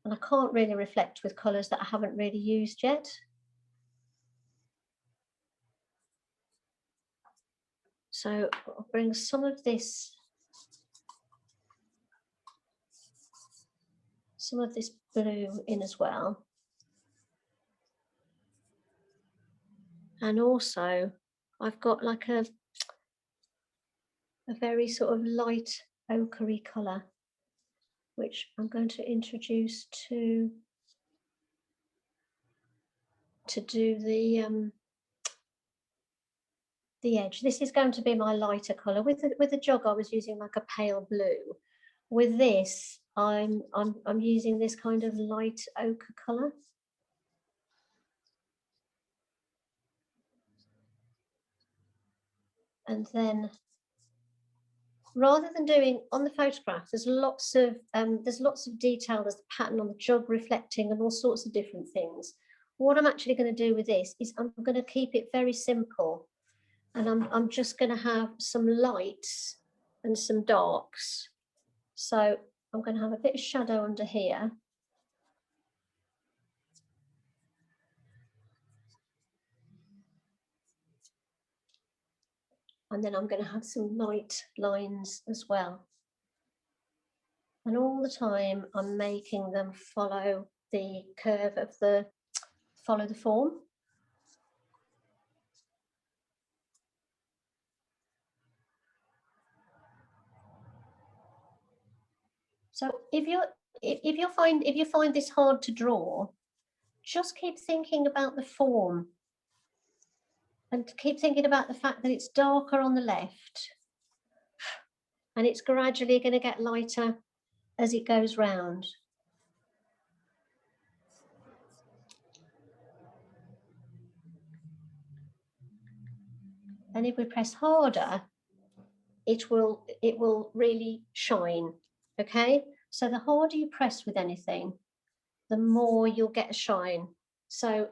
I can't really reflect with colours that I haven't really used yet. So I'll bring some of this blue in as well. And also I've got like a very sort of light ochre colour, which I'm going to introduce to do the edge. This is going to be my lighter colour. With the jug I was using like a pale blue. With this I'm using this kind of light ochre colour. And then, rather than doing on the photograph, there's lots of detail. There's the pattern on the jug reflecting and all sorts of different things. What I'm actually going to do with this is I'm going to keep it very simple, and I'm just going to have some lights and some darks. So I'm going to have a bit of shadow under here. And then I'm going to have some light lines as well. And all the time I'm making them follow the curve of the form. So if you find this hard to draw, just keep thinking about the form and keep thinking about the fact that it's darker on the left and it's gradually going to get lighter as it goes round. And if we press harder, it will really shine. Okay, so the harder you press with anything, the more you'll get a shine. So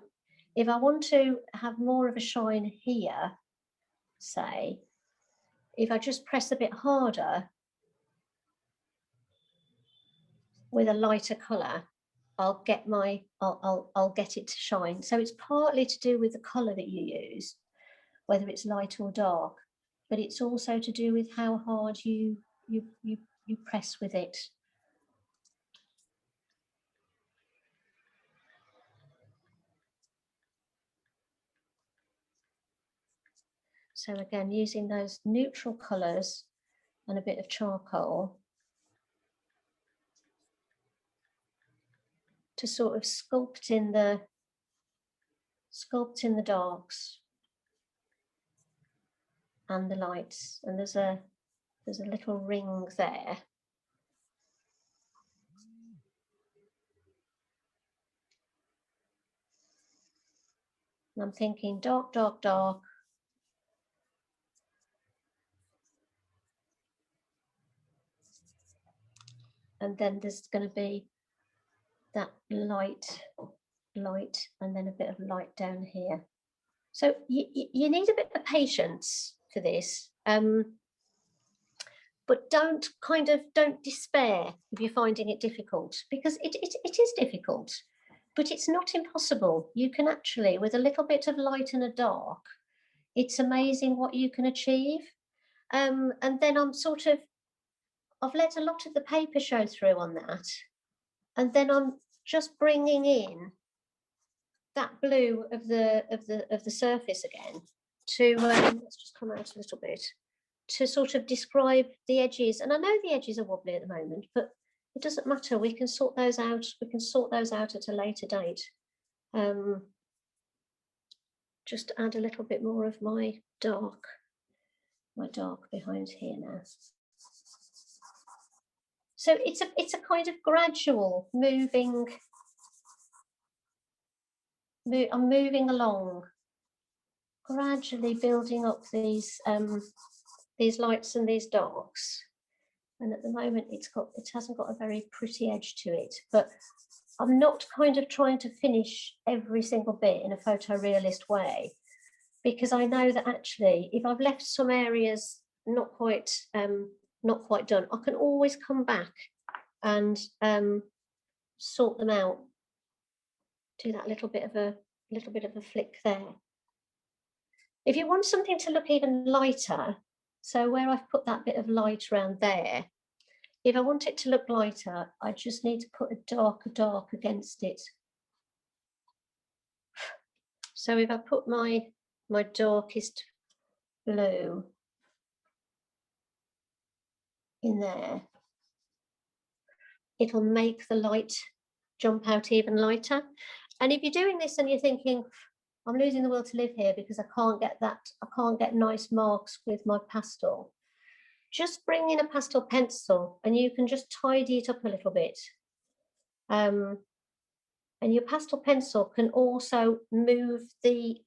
if I want to have more of a shine here, say, if I just press a bit harder with a lighter colour, I'll get it to shine. So it's partly to do with the colour that you use, whether it's light or dark, but it's also to do with how hard you press with it. So again, using those neutral colours and a bit of charcoal to sort of sculpt in the darks and the lights. And there's a little ring there. And I'm thinking dark, dark, dark. And then there's going to be that light, and then a bit of light down here. So you need a bit of patience for this, but don't despair if you're finding it difficult, because it is difficult, but it's not impossible. You can actually, with a little bit of light and a dark, it's amazing what you can achieve. And then I've let a lot of the paper show through on that, and then I'm just bringing in that blue of the surface again to let's just come out a little bit to sort of describe the edges. And I know the edges are wobbly at the moment, but it doesn't matter. We can sort those out. We can sort those out at a later date. Just add a little bit more of my dark behind here now. So it's a kind of gradual moving. I'm moving along, gradually building up these lights and these darks. And at the moment, it hasn't got a very pretty edge to it. But I'm not kind of trying to finish every single bit in a photorealist way, because I know that actually, if I've left some areas not quite done, I can always come back and sort them out. Do that little bit of a flick there. If you want something to look even lighter, so where I've put that bit of light around there, if I want it to look lighter, I just need to put a dark against it. So if I put my darkest blue in there, it'll make the light jump out even lighter. And if you're doing this and you're thinking, I'm losing the will to live here because I can't get nice marks with my pastel, just bring in a pastel pencil and you can just tidy it up a little bit. And your pastel pencil can also move the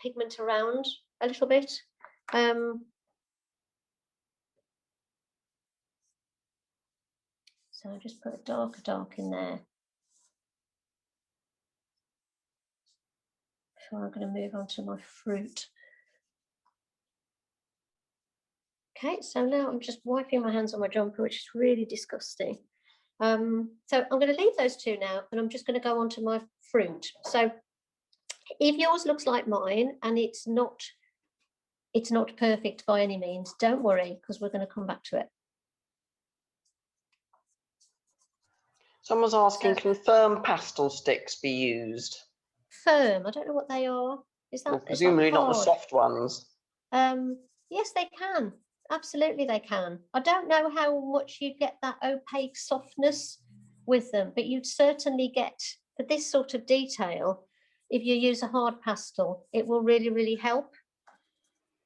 pigment around a little bit. So I just put a dark in there. So I'm going to move on to my fruit. Okay, so now I'm just wiping my hands on my jumper, which is really disgusting. So I'm going to leave those two now, and I'm just going to go on to my fruit. So if yours looks like mine and it's not perfect by any means, don't worry, because we're going to come back to it. Someone's asking, can firm pastel sticks be used? Firm, I don't know what they are. Is that, well, presumably not the soft ones? Yes, they can. Absolutely, they can. I don't know how much you get that opaque softness with them, but you'd certainly get, for this sort of detail, if you use a hard pastel, it will really, really help.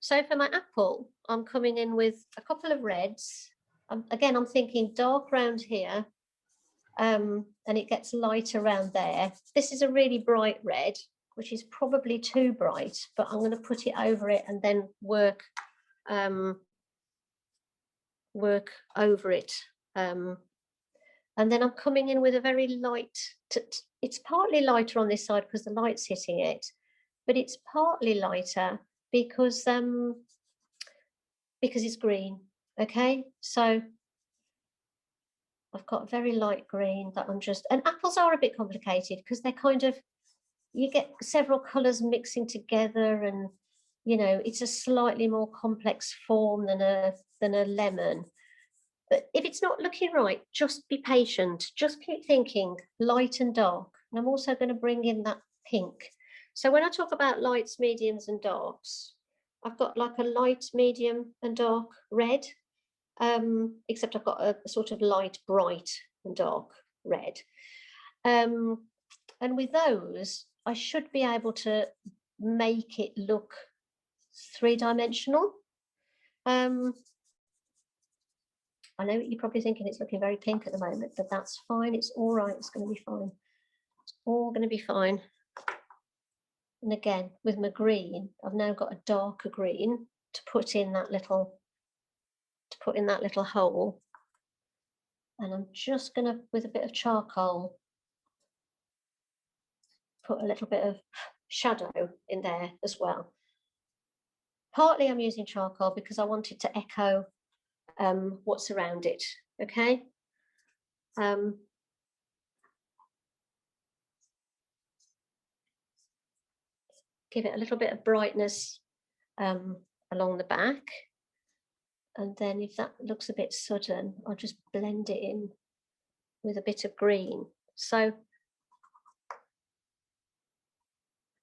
So for my apple, I'm coming in with a couple of reds. Again, I'm thinking dark around here, and it gets light around there. This is a really bright red, which is probably too bright, but I'm going to put it over it and then work over it. And then I'm coming in with a very light, it's partly lighter on this side because the light's hitting it, but it's partly lighter because it's green. Okay, so I've got a very light green that I'm just, and apples are a bit complicated because they're kind of, you get several colours mixing together, and you know, it's a slightly more complex form than a lemon. But if it's not looking right, just be patient. Just keep thinking light and dark. And I'm also going to bring in that pink. So when I talk about lights, mediums and darks, I've got like a light, medium and dark red, except I've got a sort of light, bright and dark red. And with those, I should be able to make it look three-dimensional. I know you're probably thinking it's looking very pink at the moment, but that's fine. It's all right. It's going to be fine. It's all going to be fine. And again, with my green, I've now got a darker green to put in that little hole. And I'm just going to, with a bit of charcoal, put a little bit of shadow in there as well. Partly I'm using charcoal because I want it to echo what's around it, okay? Give it a little bit of brightness along the back. And then if that looks a bit sudden, I'll just blend it in with a bit of green. So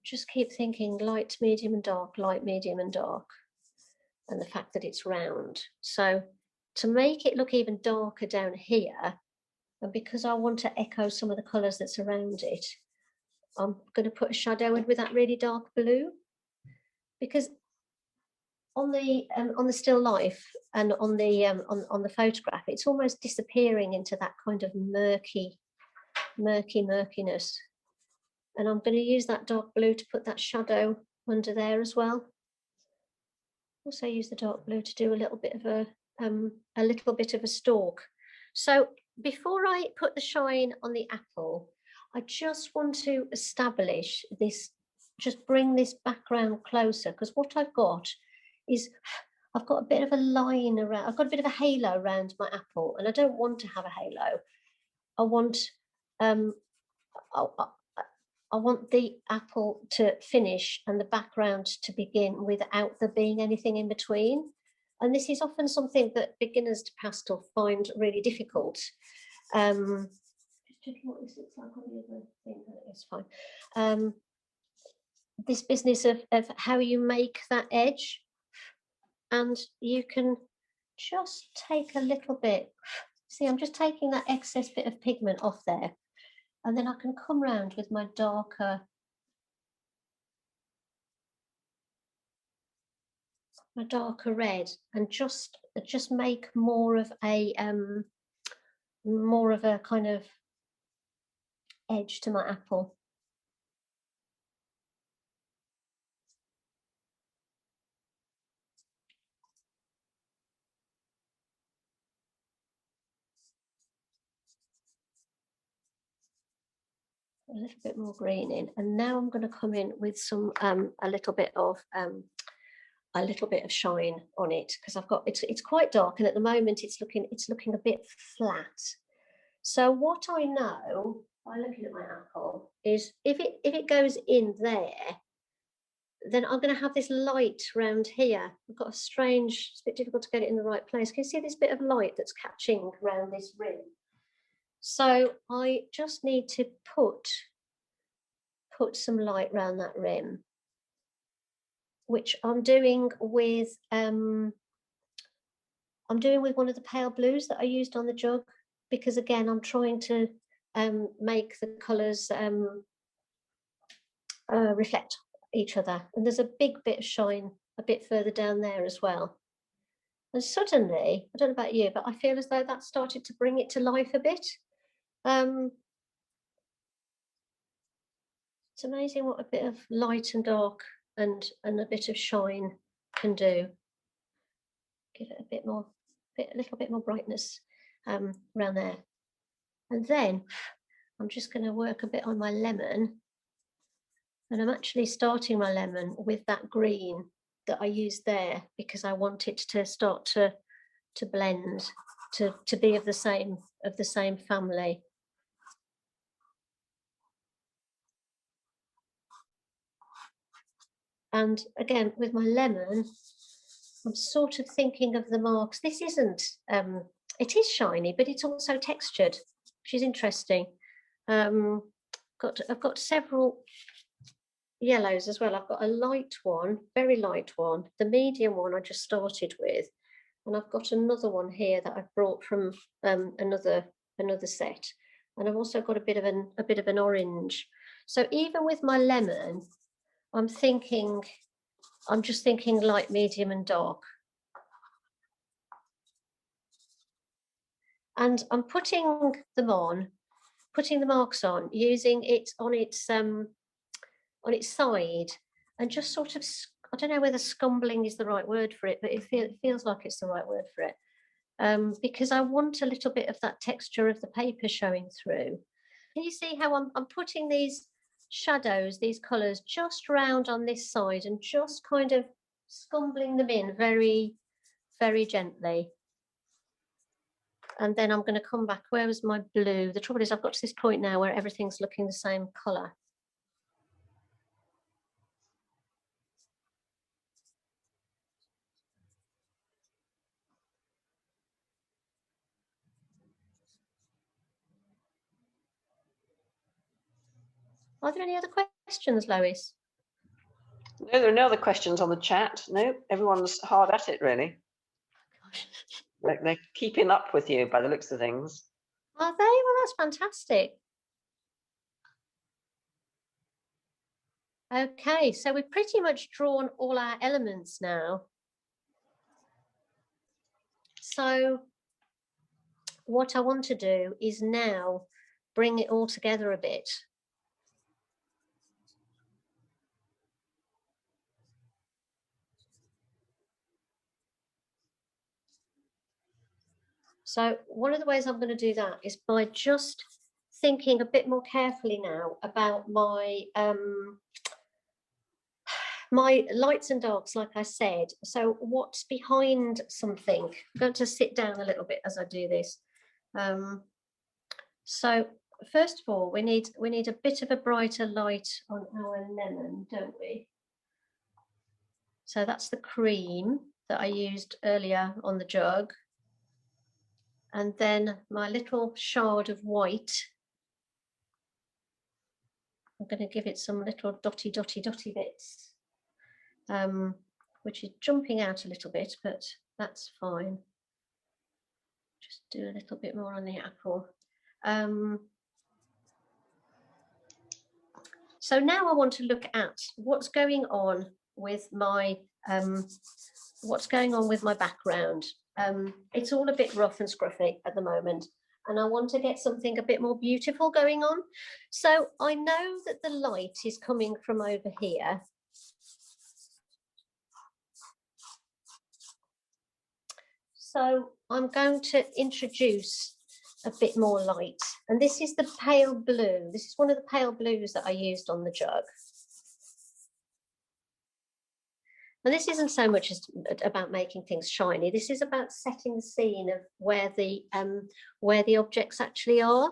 just keep thinking light, medium and dark, light, medium and dark, and the fact that it's round. So to make it look even darker down here, and because I want to echo some of the colours that's around it, I'm going to put a shadow in with that really dark blue, because on the still life and on the photograph, it's almost disappearing into that kind of murkiness. And I'm going to use that dark blue to put that shadow under there as well. Also use the dark blue to do a little bit of a stalk. So before I put the shine on the apple, I just want to establish this, just bring this background closer, because what I've got is I've got a bit of a line around, I've got a bit of a halo around my apple, and I don't want to have a halo. I want I want the apple to finish and the background to begin without there being anything in between. And this is often something that beginners to pastel find really difficult. Just checking what this looks like on the other thing. It's fine. This business of how you make that edge, and you can just take a little bit. See, I'm just taking that excess bit of pigment off there, and then I can come round with my darker red and just make more of a kind of edge to my apple. A little bit more green in, and now I'm going to come in with some a little bit of shine on it, because I've got it's quite dark, and at the moment it's looking a bit flat. So what I know by looking at my apple is if it goes in there, then I'm going to have this light around here. I've got it's a bit difficult to get it in the right place. Can you see this bit of light that's catching around this rim? So I just need to put some light around that rim, which I'm doing with one of the pale blues that I used on the jug, because again I'm trying to make the colours reflect each other. And there's a big bit of shine a bit further down there as well. And suddenly, I don't know about you, but I feel as though that started to bring it to life a bit. It's amazing what a bit of light and dark and a bit of shine can do. Give it a little bit more brightness around there. And then I'm just going to work a bit on my lemon. And I'm actually starting my lemon with that green that I used there, because I want it to start to blend, to be of the same family. And again, with my lemon, I'm sort of thinking of the marks. This isn't, it is shiny, but it's also textured, which is interesting. I've got several yellows as well. I've got a light one, very light one. The medium one I just started with, and I've got another one here that I've brought from another set. And I've also got a bit of an orange. So even with my lemon, I'm just thinking light, medium, and dark. And I'm putting the marks on, using it on its side, and just sort of, I don't know whether scumbling is the right word for it, but it feels like it's the right word for it, because I want a little bit of that texture of the paper showing through. Can you see how I'm putting these shadows, these colours, just round on this side and just kind of scumbling them in very, very gently. And then I'm going to come back. Where was my blue? The trouble is I've got to this point now where everything's looking the same colour. Are there any other questions, Lois? No, there are no other questions on the chat. No, everyone's hard at it, really. Like they're keeping up with you by the looks of things. Are they? Well, that's fantastic. Okay, so we've pretty much drawn all our elements now. So what I want to do is now bring it all together a bit. So one of the ways I'm going to do that is by just thinking a bit more carefully now about my my lights and darks, like I said. So what's behind something? I'm going to sit down a little bit as I do this. So first of all, we need a bit of a brighter light on our lemon, don't we? So that's the cream that I used earlier on the jug. And then my little shard of white. I'm going to give it some little dotty bits, which is jumping out a little bit, but that's fine. Just do a little bit more on the apple. So now I want to look at what's going on with my background. It's all a bit rough and scruffy at the moment, and I want to get something a bit more beautiful going on. So I know that the light is coming from over here. So I'm going to introduce a bit more light, and this is the pale blue. This is one of the pale blues that I used on the jug. And this isn't so much about making things shiny. This is about setting the scene of where the objects actually are.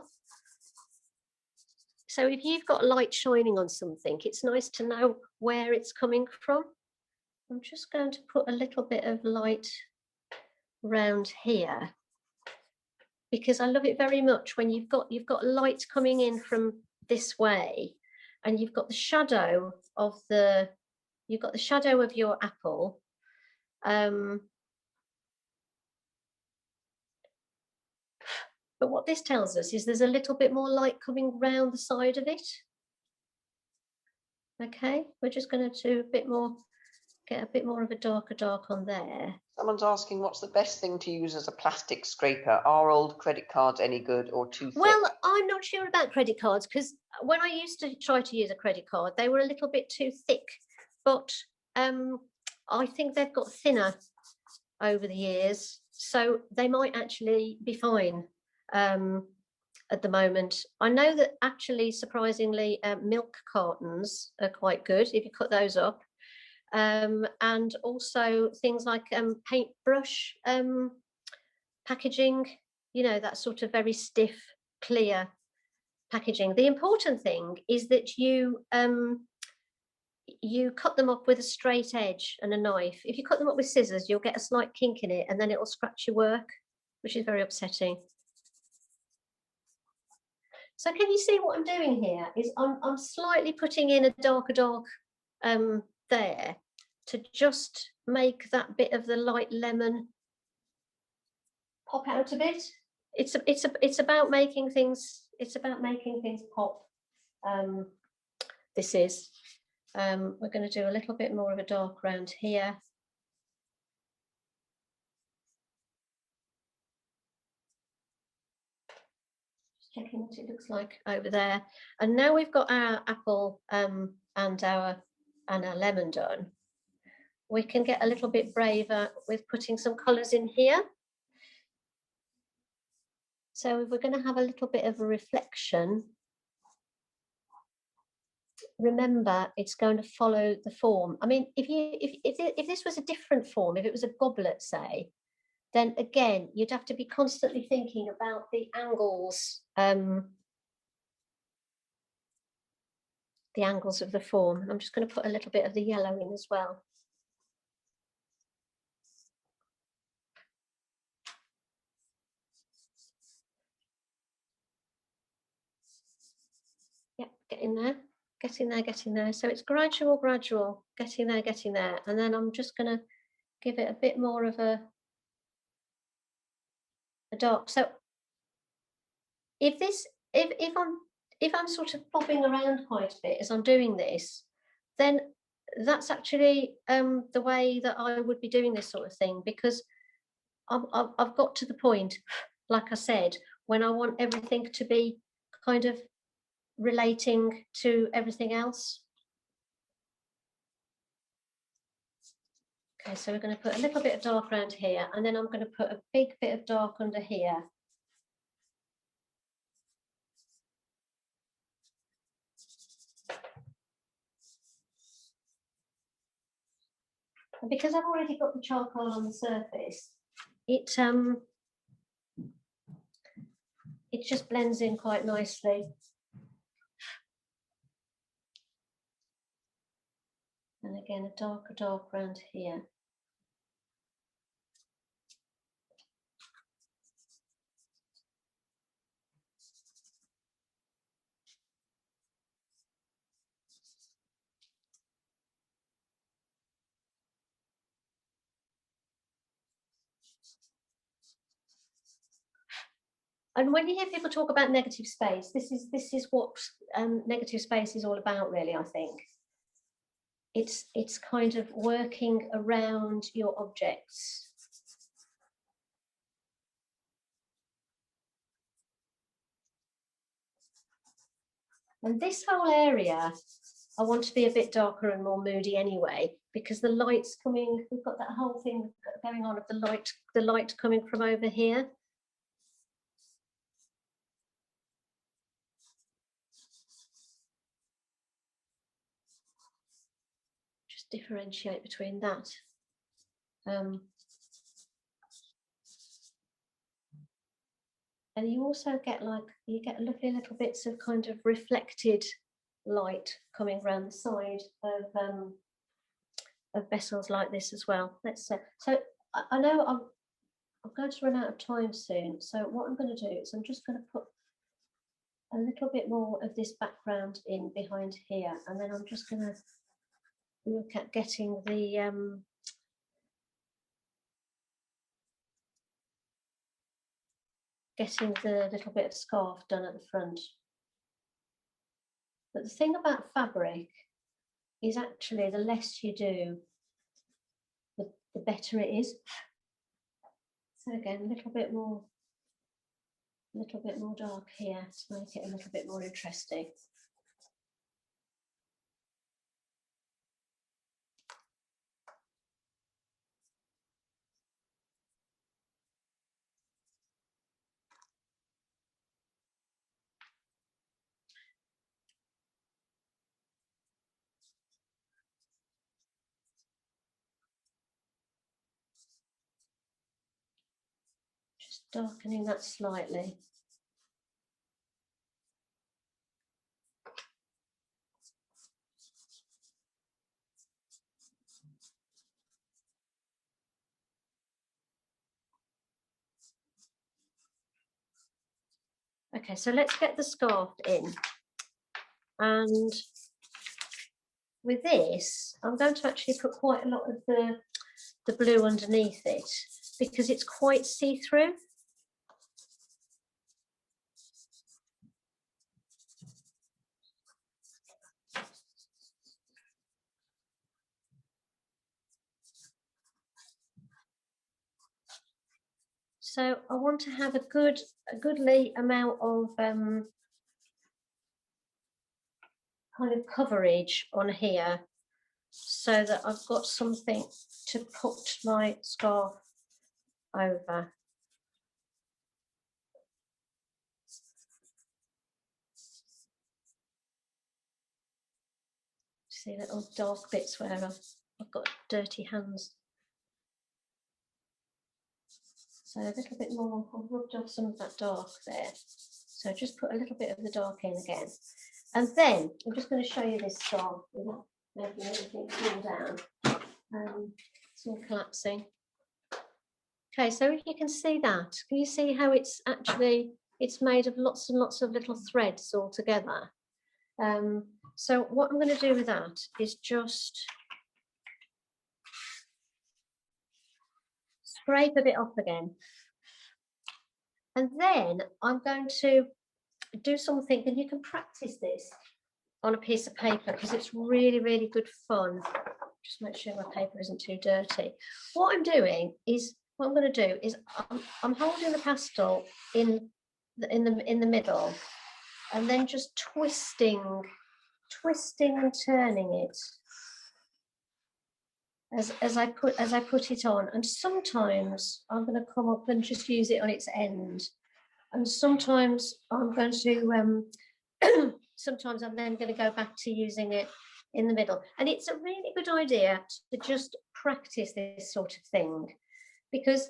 So if you've got light shining on something, it's nice to know where it's coming from. I'm just going to put a little bit of light round here, because I love it very much when you've got light coming in from this way, and you've got the shadow of your apple. But what this tells us is there's a little bit more light coming round the side of it. Okay, we're just going to do get a bit more of a darker dark on there. Someone's asking, what's the best thing to use as a plastic scraper? Are old credit cards any good or too thick? Well, I'm not sure about credit cards, because when I used to try to use a credit card, they were a little bit too thick. But I think they've got thinner over the years, so they might actually be fine at the moment. I know that actually, surprisingly, milk cartons are quite good if you cut those up. And also things like paintbrush packaging, you know, that sort of very stiff, clear packaging. The important thing is that you cut them up with a straight edge and a knife. If you cut them up with scissors, you'll get a slight kink in it, and then it will scratch your work, which is very upsetting. So can you see what I'm doing here? Is I'm slightly putting in a darker dark there to just make that bit of the light lemon pop out a bit. It's about making things. It's about making things pop. This is. We're going to do a little bit more of a dark around here. Just checking what it looks like over there. And now we've got our apple and our lemon done. We can get a little bit braver with putting some colours in here. So if we're going to have a little bit of a reflection, remember it's going to follow the form. I mean, if this was a different form, if it was a goblet, say, then again you'd have to be constantly thinking about the angles of the form. I'm just going to put a little bit of the yellow in as well. Yep, getting there. Getting there. So it's gradual, getting there. And then I'm just going to give it a bit more of a dark. So if I'm sort of bobbing around quite a bit as I'm doing this, then that's actually the way that I would be doing this sort of thing, because I've got to the point, like I said, when I want everything to be kind of relating to everything else. Okay, so we're going to put a little bit of dark around here, and then I'm going to put a big bit of dark under here. And because I've already got the charcoal on the surface, it just blends in quite nicely. And again, a darker dark around here. And when you hear people talk about negative space, this is what negative space is all about, really. I think it's kind of working around your objects. And this whole area, I want to be a bit darker and more moody anyway, because the light's coming. We've got that whole thing going on of the light coming from over here. Just differentiate between that. And you also get lovely little bits of kind of reflected light coming around the side of vessels like this as well. Let's so I know I'm going to run out of time soon. So what I'm going to do is I'm just going to put a little bit more of this background in behind here, and then I'm just going to look at getting the little bit of scarf done at the front. But the thing about fabric is actually the less you do, the better it is. So again, a little bit more dark here to make it a little bit more interesting. Just darkening that slightly. Okay, so let's get the scarf in. And with this, I'm going to actually put quite a lot of the blue underneath it because it's quite see-through. So I want to have a goodly amount of kind of coverage on here so that I've got something to put my scarf over. See little dark bits where I've got dirty hands. So a little bit more, I've rubbed off some of that dark there. So just put a little bit of the dark in again. And then I'm just going to show you this scarf without making everything fall down. It's all collapsing. Okay, so if you can see that, can you see how it's actually, it's made of lots and lots of little threads all together. So what I'm going to do with that is just scrape a bit off again. And then I'm going to do something, and you can practice this on a piece of paper because it's really, really good fun. Just make sure my paper isn't too dirty. What I'm doing is, what I'm going to do is I'm holding the pastel in the middle, and then just twisting and turning it as I put it on. And sometimes I'm going to come up and just use it on its end, and sometimes I'm going to sometimes I'm then going to go back to using it in the middle. And it's a really good idea to just practice this sort of thing because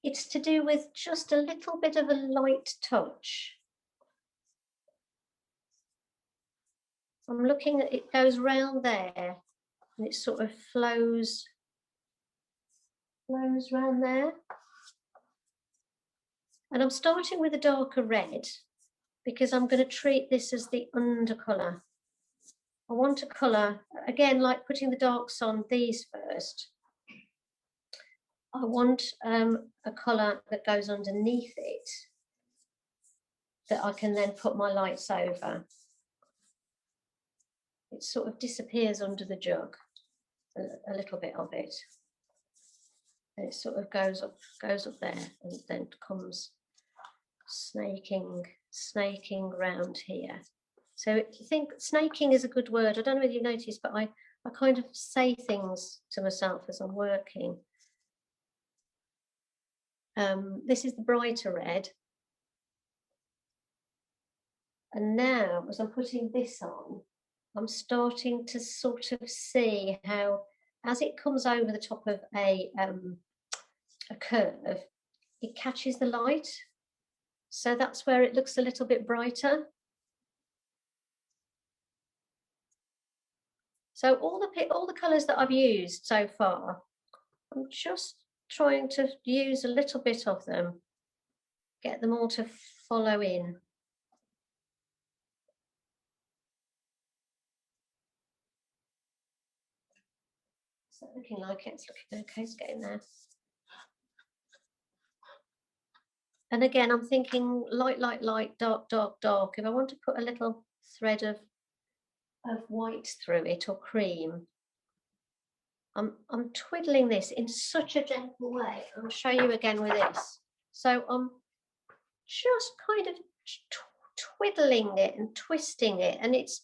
it's to do with just a little bit of a light touch. I'm looking at it, goes round there and it sort of flows round there. And I'm starting with a darker red because I'm going to treat this as the undercolour. I want a colour, again, like putting the darks on these first. I want a colour that goes underneath it that I can then put my lights over. It sort of disappears under the jug, a little bit of it. And it sort of goes up there and then comes snaking round here. So I think snaking is a good word. I don't know whether you noticed, but I kind of say things to myself as I'm working. This is the brighter red. And now, as I'm putting this on, I'm starting to sort of see how, as it comes over the top of a curve, it catches the light. So that's where it looks a little bit brighter. So all the colours that I've used so far, I'm just trying to use a little bit of them, get them all to follow in. Is that looking like it? It's looking okay, it's getting there. And again, I'm thinking light, light, light, dark, dark, dark. If I want to put a little thread of white through it or cream, I'm twiddling this in such a gentle way. I'll show you again with this. So I'm just kind of twiddling it and twisting it, and it's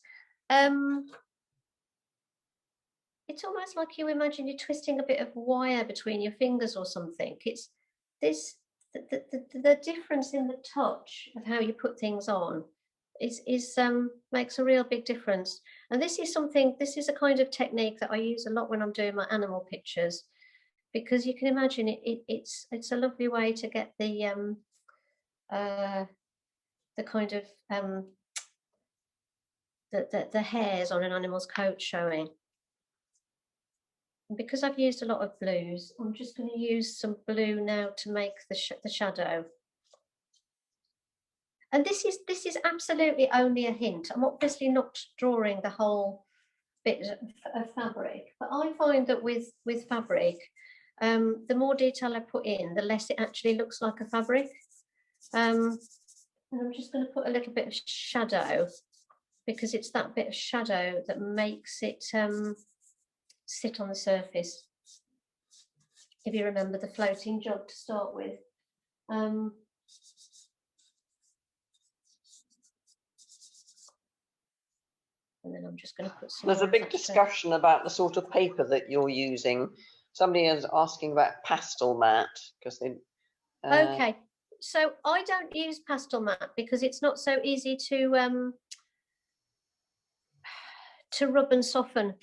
almost like you imagine you're twisting a bit of wire between your fingers or something. It's this the difference in the touch of how you put things on is makes a real big difference. And this is a kind of technique that I use a lot when I'm doing my animal pictures, because you can imagine it's a lovely way to get the kind of the hairs on an animal's coat showing. And because I've used a lot of blues, I'm just going to use some blue now to make the shadow. And this is absolutely only a hint. I'm obviously not drawing the whole bit of fabric, but I find that with fabric, the more detail I put in, the less it actually looks like a fabric. And I'm just going to put a little bit of shadow, because it's that bit of shadow that makes it sit on the surface. If you remember the floating jug to start with. And then I'm just going to put some. There's a big discussion about the sort of paper that you're using. Somebody is asking about pastel mat, because they. Okay, so I don't use pastel mat because it's not so easy to rub and soften.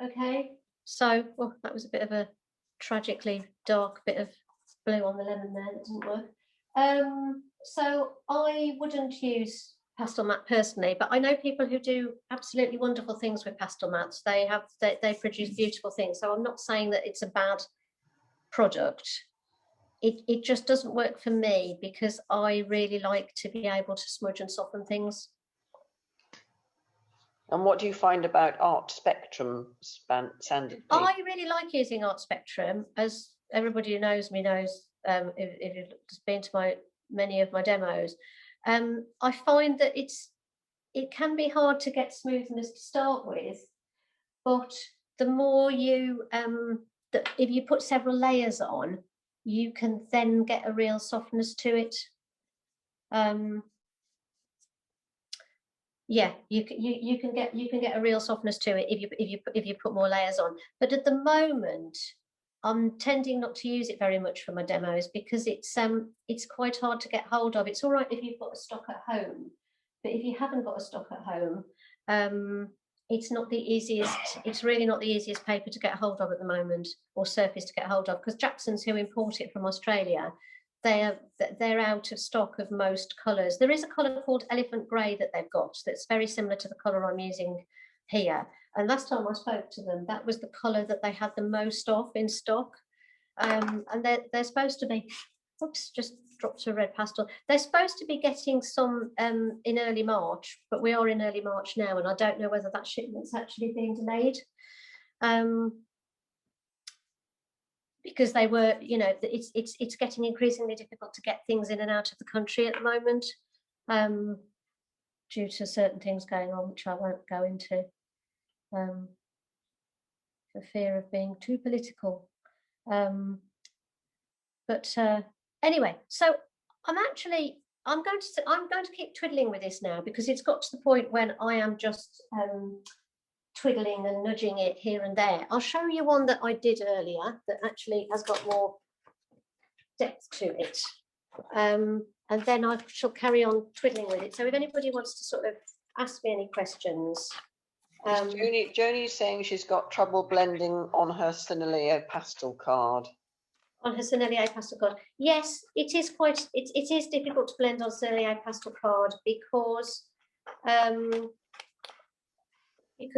Okay, so that was a bit of a tragically dark bit of blue on the lemon there. That didn't work. So I wouldn't use pastel mat personally, but I know people who do absolutely wonderful things with pastel mats. They produce beautiful things. So I'm not saying that it's a bad product. It just doesn't work for me because I really like to be able to smudge and soften things. And what do you find about Art Spectrum sanded paper? I really like using Art Spectrum, as everybody who knows me knows, if you've been to many of my demos. I find that it can be hard to get smoothness to start with, but the more you, if you put several layers on, you can then get a real softness to it. Yeah, you can get a real softness to it if you put more layers on. But at the moment, I'm tending not to use it very much for my demos because it's quite hard to get hold of. It's all right if you've got a stock at home, but if you haven't got a stock at home, it's not the easiest. It's really not the easiest paper to get hold of at the moment, or surface to get hold of, because Jackson's, who import it from Australia, they're out of stock of most colours. There is a colour called elephant grey that they've got that's very similar to the colour I'm using here. And last time I spoke to them, that was the colour that they had the most of in stock. And they're supposed to be, oops, just dropped a red pastel. They're supposed to be getting some in early March, but we are in early March now, and I don't know whether that shipment's actually being delayed. Because they were, it's getting increasingly difficult to get things in and out of the country at the moment, due to certain things going on, which I won't go into, for fear of being too political. But anyway, so I'm going to keep twiddling with this now, because it's got to the point when I am just twiddling and nudging it here and there. I'll show you one that I did earlier that actually has got more depth to it, and then I shall carry on twiddling with it. So if anybody wants to sort of ask me any questions. Joni's saying she's got trouble blending on her Sennelier pastel card. On her Sennelier pastel card, yes, it is quite. It is difficult to blend on Sennelier pastel card because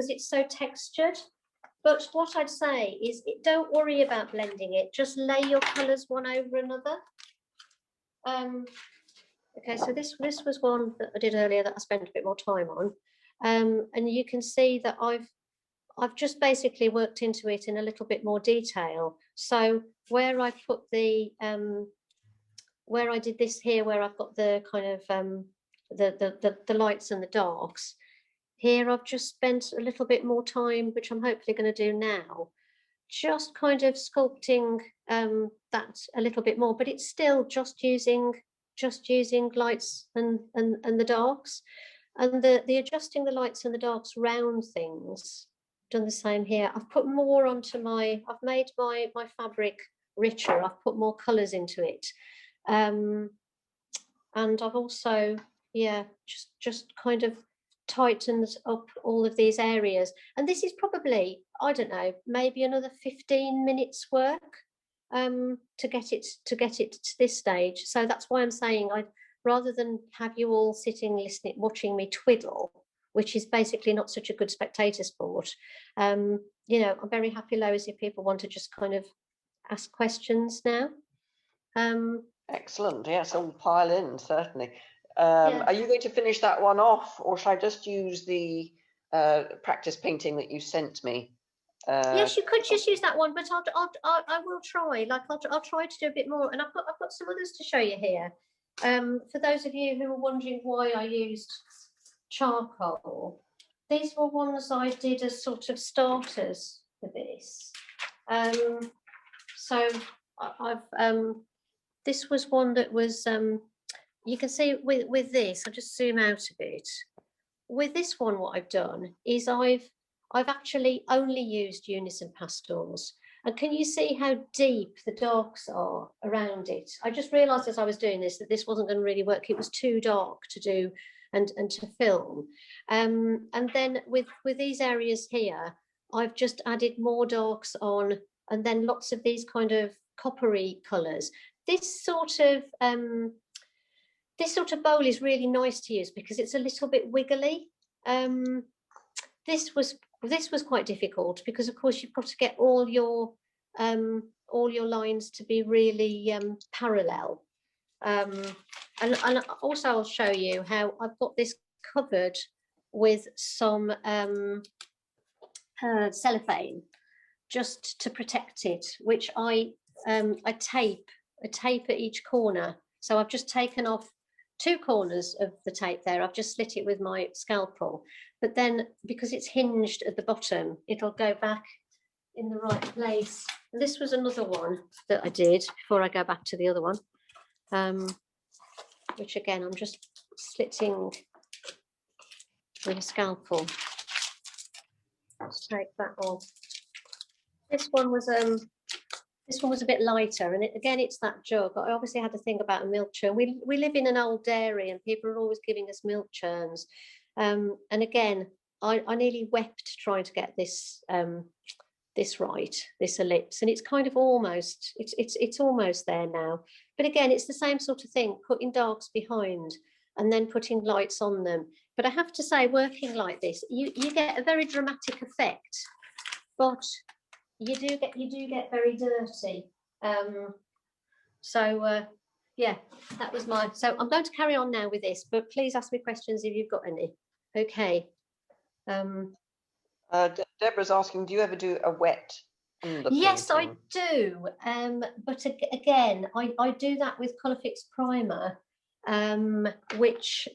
it's so textured. But what I'd say is, don't worry about blending it. Just lay your colours one over another. Okay, so this was one that I did earlier that I spent a bit more time on, and you can see that I've just basically worked into it in a little bit more detail. So where I put the where I did this here, where I've got the kind of the lights and the darks. Here I've just spent a little bit more time, which I'm hopefully going to do now, just kind of sculpting that a little bit more, but it's still just using lights and the darks, and the adjusting the lights and the darks round things. Done the same here. I've put more onto I've made my fabric richer. I've put more colours into it, and I've also just kind of tightened up all of these areas. And this is probably, I don't know, maybe another 15 minutes work to get it to this stage. So that's why I'm saying, rather than have you all sitting listening, watching me twiddle, which is basically not such a good spectator sport, I'm very happy, Lois, if people want to just kind of ask questions now. Excellent. Yes, I'll pile in, certainly. Are you going to finish that one off, or should I just use the practice painting that you sent me? Yes, you could just use that one, but I will try. Like I'll try to do a bit more, and I've got some others to show you here. For those of you who are wondering why I used charcoal, these were ones I did as sort of starters for this. So I've this was one that was you can see with this. I'll just zoom out a bit. With this one, what I've done is I've actually only used unison pastels. And can you see how deep the darks are around it? I just realised as I was doing this that this wasn't going to really work. It was too dark to do and to film. And then with these areas here, I've just added more darks on, and then lots of these kind of coppery colours. This sort of bowl is really nice to use because it's a little bit wiggly. This was quite difficult because, of course, you've got to get all your lines to be really parallel. And also I'll show you how I've got this covered with some cellophane just to protect it, which I tape at each corner. So I've just taken off 2 corners of the tape there. I've just slit it with my scalpel, but then because it's hinged at the bottom, it'll go back in the right place. And this was another one that I did before I go back to the other one, which again I'm just slitting with a scalpel. Let's take that off. This one was a bit lighter, and it's that jug. I obviously had to think about a milk churn. We live in an old dairy, and people are always giving us milk churns. And again, I nearly wept trying to get this right, this ellipse, and it's kind of almost it's almost there now. But again, it's the same sort of thing, putting darks behind and then putting lights on them. But I have to say, working like this, you get a very dramatic effect, but you do get very dirty. Yeah, that was mine. So I'm going to carry on now with this, but please ask me questions if you've got any. Okay. Deborah's asking, do you ever do a wet under Yes, painting? I do. But again, I do that with Colourfix primer, which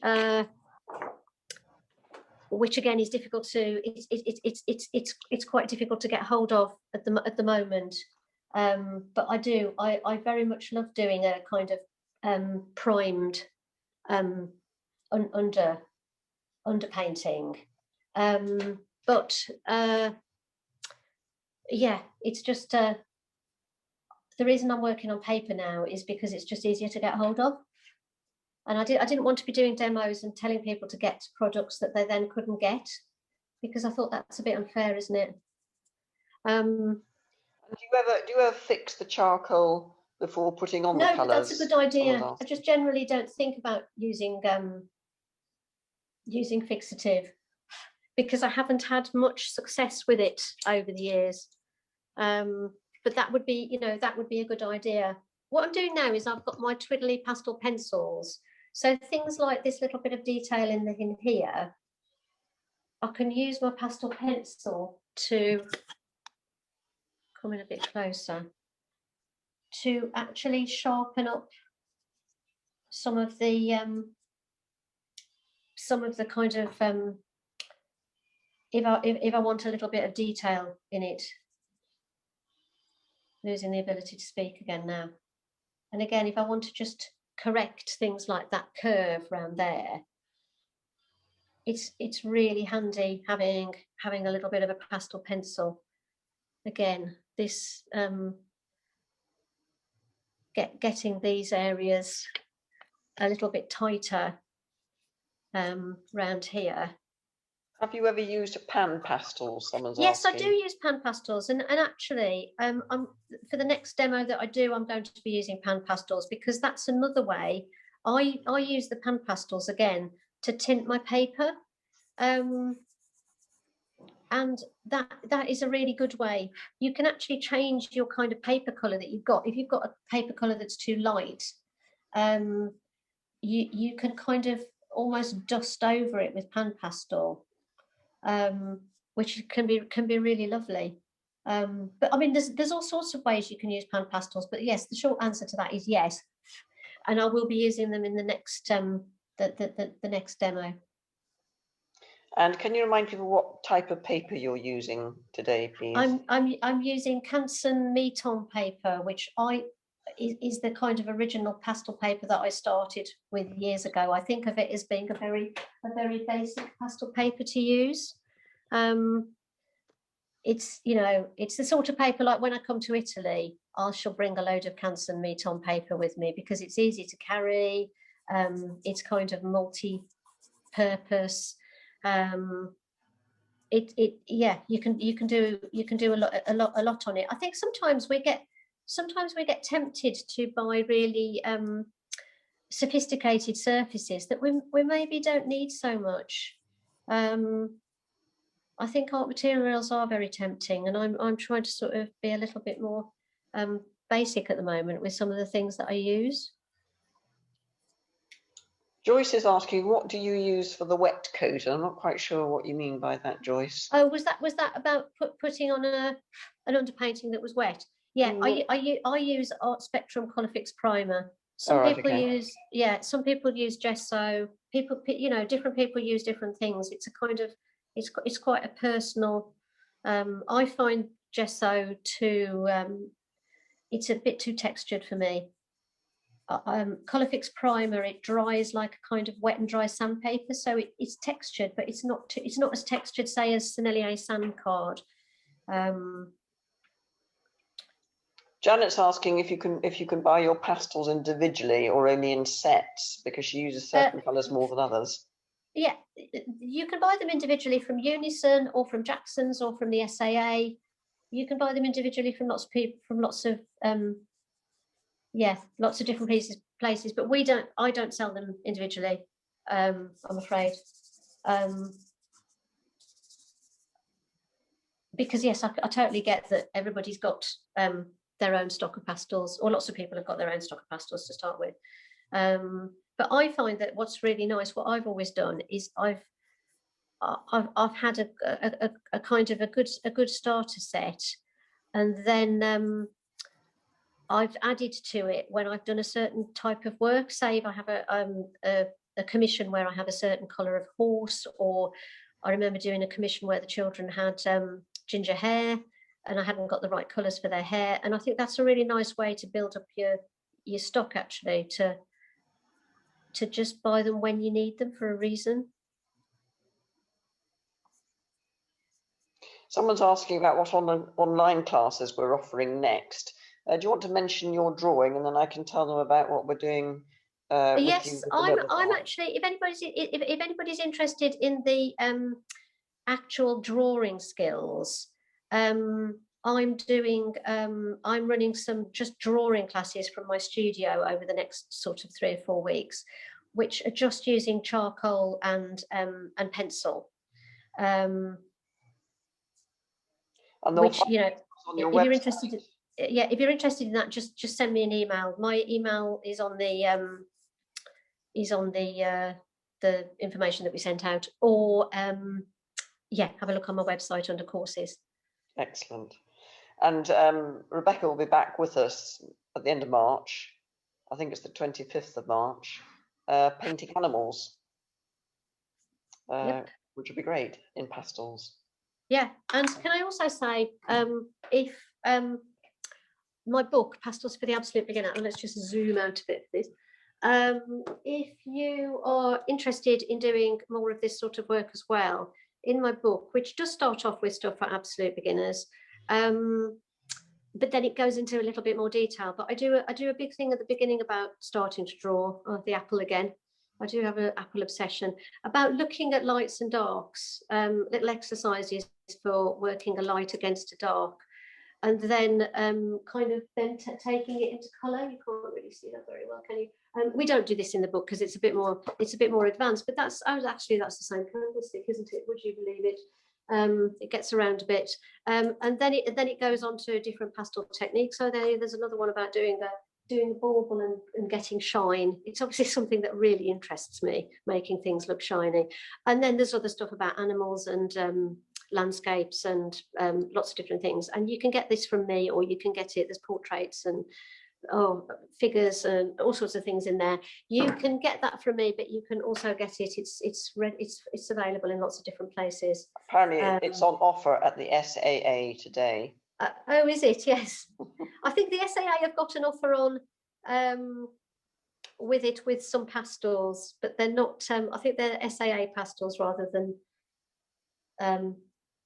again is difficult to. It's quite difficult to get hold of at the moment. But I very much love doing a kind of primed under painting. But yeah, it's just the reason I'm working on paper now is because it's just easier to get hold of. And I didn't want to be doing demos and telling people to get products that they then couldn't get, because I thought that's a bit unfair, isn't it? Do you ever fix the charcoal before putting on the colours? No, that's a good idea. I just generally don't think about using fixative because I haven't had much success with it over the years. But that would be a good idea. What I'm doing now is I've got my twiddly pastel pencils. So things like this little bit of detail in here, I can use my pastel pencil to come in a bit closer to actually sharpen up some of the kind of if I want a little bit of detail in it. Losing the ability to speak again now. And again, if I want to just correct things like that curve around there, it's really handy having a little bit of a pastel pencil. Again, this getting these areas a little bit tighter round here. Have you ever used pan pastels? Yes, asking. I do use pan pastels, and actually, for the next demo that I do, I'm going to be using pan pastels because that's another way. I use the pan pastels again to tint my paper, and that is a really good way. You can actually change your kind of paper color that you've got. If you've got a paper color that's too light, you can kind of almost dust over it with pan pastel, which can be really lovely. But I mean, there's all sorts of ways you can use pan pastels. But yes, the short answer to that is yes, and I will be using them in the next the next demo. And can you remind people what type of paper you're using today, please? I'm using Canson Meton paper, which is the kind of original pastel paper that I started with years ago. I think of it as being a very basic pastel paper to use. It's, you know, it's the sort of paper like when I come to Italy, I shall bring a load of Canson Meton paper with me because it's easy to carry. It's kind of multi-purpose. Yeah, you can do a lot on it. I think sometimes we get tempted to buy really sophisticated surfaces that we maybe don't need so much. I think art materials are very tempting, and I'm trying to sort of be a little bit more basic at the moment with some of the things that I use. Joyce is asking, what do you use for the wet coat? I'm not quite sure what you mean by that, Joyce. Oh, was that about putting on an underpainting that was wet? Yeah, I use Art Spectrum Colorfix primer. Some people use, some people use gesso. People, you know, different people use different things. It's a kind of, it's quite a personal. I find gesso too. It's a bit too textured for me. Colorfix primer, it dries like a kind of wet and dry sandpaper, so it's textured, but it's not as textured, say, as Sennelier sand card. Janet's asking if you can buy your pastels individually or only in sets, because she uses certain colours more than others. Yeah, you can buy them individually from Unison or from Jackson's or from the SAA. You can buy them individually from lots of people, from lots of lots of different places, but I don't sell them individually, I'm afraid. Because yes, I totally get that everybody's got their own stock of pastels, or lots of people have got their own stock of pastels to start with. But I find that what's really nice, what I've always done is I've had a kind of a good starter set, and then I've added to it when I've done a certain type of work. Say if I have a commission where I have a certain colour of horse, or I remember doing a commission where the children had ginger hair and I hadn't got the right colours for their hair. And I think that's a really nice way to build up your stock, actually, to just buy them when you need them for a reason. Someone's asking about what online classes we're offering next. Do you want to mention your drawing, and then I can tell them about what we're doing? Yes, I'm actually. If anybody's interested in the actual drawing skills, I'm running some just drawing classes from my studio over the next sort of 3 or 4 weeks, which are just using charcoal and pencil. Which, you know, if you're interested in, if you're interested in that, just send me an email. My email is on the information that we sent out, or have a look on my website under courses. Excellent. And Rebecca will be back with us at the end of March. I think it's the 25th of March, painting animals, which would be great in pastels. Yeah, and can I also say, if my book, Pastels for the Absolute Beginner, and let's just zoom out a bit, please. If you are interested in doing more of this sort of work as well, in my book, which does start off with stuff for absolute beginners, but then it goes into a little bit more detail. But I do a big thing at the beginning about starting to draw the apple again. I do have an apple obsession about looking at lights and darks, little exercises for working a light against a dark, and then taking it into colour. You can't really see that very well, can you? We don't do this in the book because it's a bit more advanced, but that's the same canvas stick, isn't it? Would you believe it? It gets around a bit, and then it goes on to different pastel techniques. So there's another one about doing doing the bauble and getting shine. It's obviously something that really interests me, making things look shiny. And then there's other stuff about animals and landscapes and lots of different things. And you can get this from me, or you can get it, there's portraits and figures and all sorts of things in there. You can get that from me, but you can also get it. It's available in lots of different places. Apparently, it's on offer at the SAA today. Oh, is it? Yes. I think the SAA have got an offer on with some pastels, but they're not. I think they're SAA pastels rather than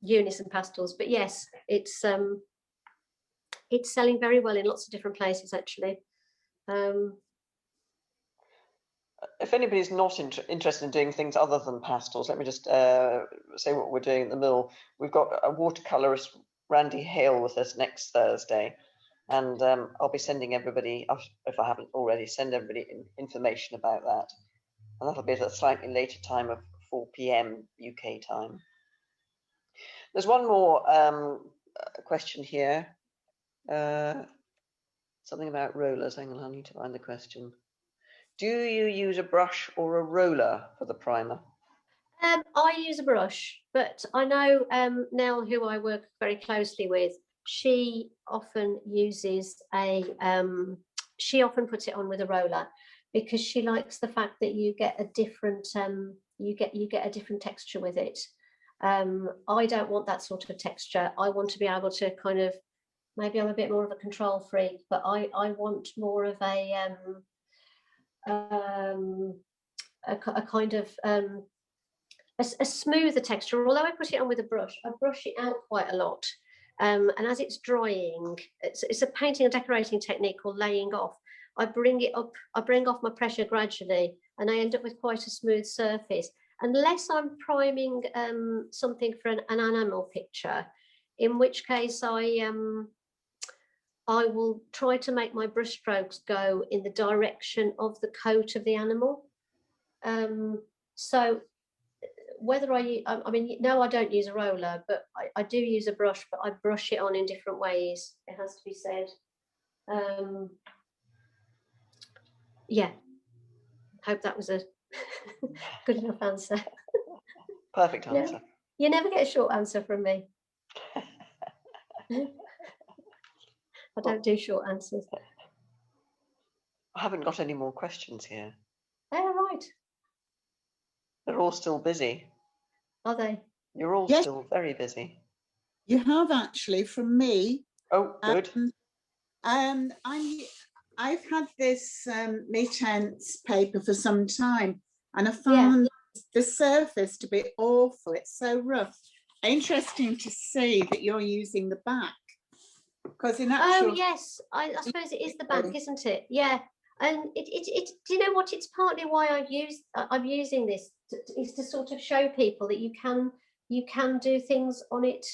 Unison pastels. But yes, it's selling very well in lots of different places, actually. If anybody's not interested in doing things other than pastels, let me just say what we're doing at the mill. We've got a watercolourist, Randy Hale, with us next Thursday, and I'll be sending everybody, if I haven't already, send everybody information about that, and that'll be at a slightly later time of 4 p.m. UK time. There's one more question here. Something about rollers. Hang on, I need to find the question. Do you use a brush or a roller for the primer? I use a brush, but I know Nell, who I work very closely with, she often uses she often puts it on with a roller, because she likes the fact that you get a different you get a different texture with it. I don't want that sort of texture. I want to be able to kind of, maybe I'm a bit more of a control freak, but I want more of a kind of a smoother texture. Although I put it on with a brush, I brush it out quite a lot, and as it's drying, it's a painting and decorating technique called laying off. I bring it up, I bring off my pressure gradually, and I end up with quite a smooth surface, unless I'm priming something for an animal picture, in which case I will try to make my brush strokes go in the direction of the coat of the animal. So whether I mean, no, I don't use a roller, but I do use a brush, but I brush it on in different ways, it has to be said. Yeah, hope that was a good enough answer. Perfect answer. You never get a short answer from me. I don't do short answers. I haven't got any more questions here. Oh, right. They're all still busy. Are they? You're all still very busy. You have actually, from me. Oh, good. I've had this meat-ents paper for some time, and I found the surface to be awful. It's so rough. Interesting to see that you're using the back, because in actual. Oh yes, I suppose it is the back, isn't it? Yeah, and it. Do you know what? It's partly why I'm using this is to sort of show people that you can do things on it,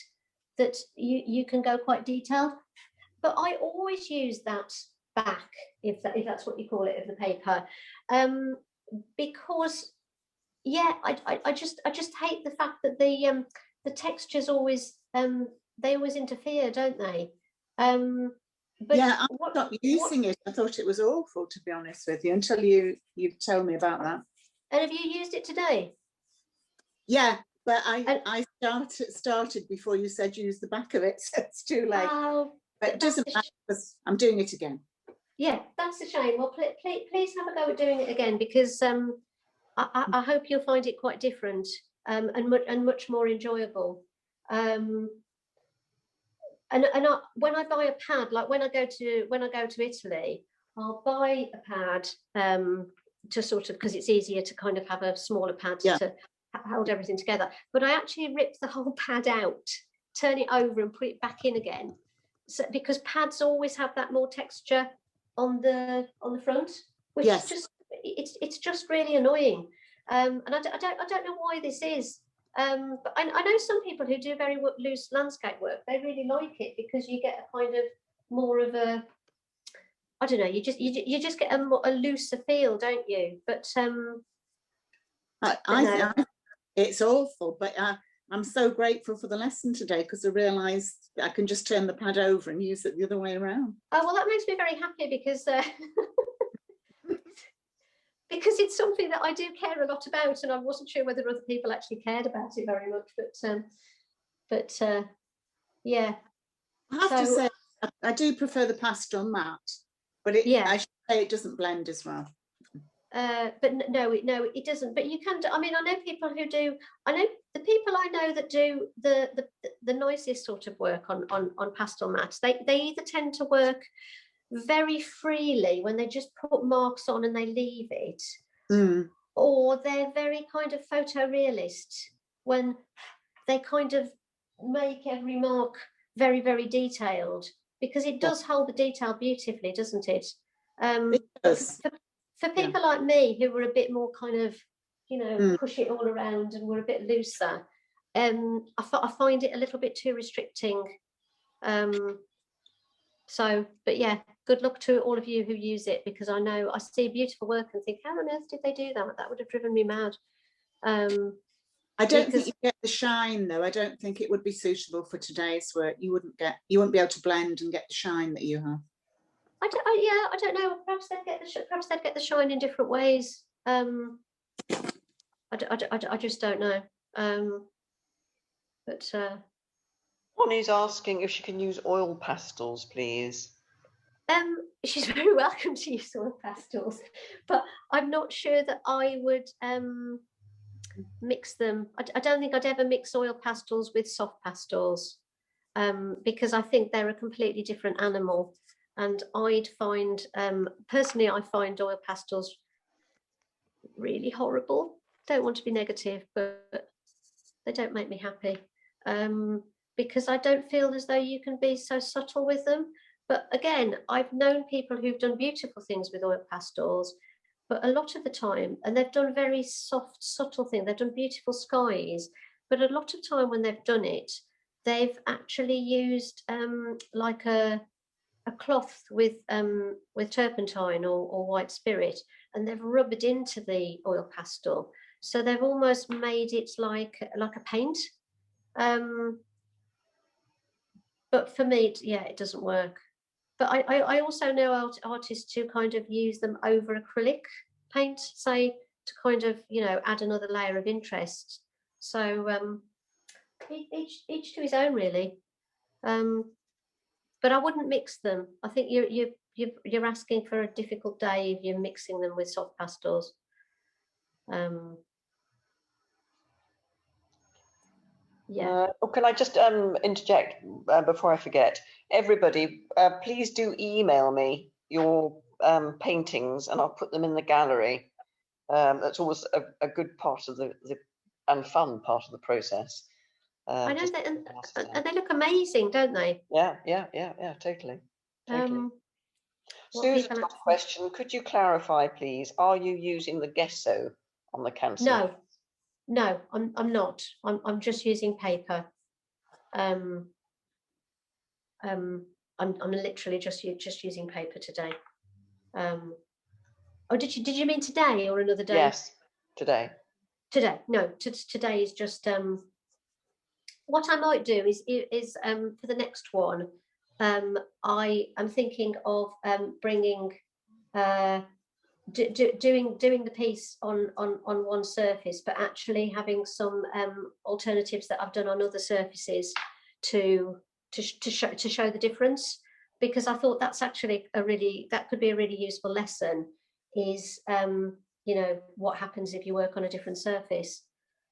that you can go quite detailed. But I always use that back, if that's what you call it, of the paper, because I just hate the fact that the textures always they always interfere, don't they? But yeah, I stopped using it. I thought it was awful, to be honest with you, until you told me about that. And have you used it today? Yeah, but I started before you said use the back of it, so it's too late. Oh, but it doesn't matter, because I'm doing it again. Yeah, that's a shame. Well, please have a go at doing it again, because I hope you'll find it quite different and much more enjoyable. And when I buy a pad, like when I go to Italy, I'll buy a pad to sort of, because it's easier to kind of have a smaller pad to hold everything together. But I actually rip the whole pad out, turn it over, and put it back in again. So because pads always have that more texture on the front, which is just it's just really annoying. And I don't know why this is. But I know some people who do very loose landscape work. They really like it, because you get a kind of more of a, I don't know, you just get a looser feel, don't you? But I it's awful. But I'm so grateful for the lesson today because I realised I can just turn the pad over and use it the other way around. Oh, well, that makes me very happy because because it's something that I do care a lot about, and I wasn't sure whether other people actually cared about it very much, but yeah. I have to say, I do prefer the pastel matte, but I should say it doesn't blend as well. But no, it doesn't. But you can. I mean, I know people who do. I know the people I know that do the noisiest sort of work on pastel mats. They either tend to work very freely when they just put marks on and they leave it, or they're very kind of photorealist when they kind of make every mark very, very detailed, because it does hold the detail beautifully, doesn't it? It does. For people like me who were a bit more kind of, you know, push it all around and were a bit looser, I find it a little bit too restricting. So, but yeah, good luck to all of you who use it, because I know I see beautiful work and think, how on earth did they do that? That would have driven me mad. I don't think you get the shine though. I don't think it would be suitable for today's work. You wouldn't be able to blend and get the shine that you have. I don't know. Perhaps they'd get the shine in different ways. I just don't know. But Bonnie's asking if she can use oil pastels, please. She's very welcome to use oil pastels, but I'm not sure that I would mix them. I don't think I'd ever mix oil pastels with soft pastels, because I think they're a completely different animal. And I'd find, personally, I find oil pastels really horrible. Don't want to be negative, but they don't make me happy, because I don't feel as though you can be so subtle with them. But again, I've known people who've done beautiful things with oil pastels, but a lot of the time, and they've done very soft, subtle things, they've done beautiful skies, but a lot of time when they've done it, they've actually used like a cloth with turpentine or white spirit, and they've rubbed into the oil pastel, so they've almost made it like a paint. But for me, it doesn't work. But I also know artists who kind of use them over acrylic paint, say, to kind of, you know, add another layer of interest. So each to his own, really. But I wouldn't mix them. I think you're asking for a difficult day if you're mixing them with soft pastels. Yeah. Can I just interject before I forget? Everybody, please do email me your paintings, and I'll put them in the gallery. That's always a good part of the and fun part of the process. I know that, and they look amazing, don't they? Yeah, totally. Susan's got a question. Could you clarify, please? Are you using the gesso on the canvas? No, I'm not. I'm just using paper. I'm literally just using paper today. Oh, did you mean today or another day? Yes, today. Today, no. Today is just. What I might do is for the next one, I am thinking of bringing. Doing the piece on one surface, but actually having some alternatives that I've done on other surfaces to show the difference, because I thought that's actually that could be a really useful lesson, is you know, what happens if you work on a different surface.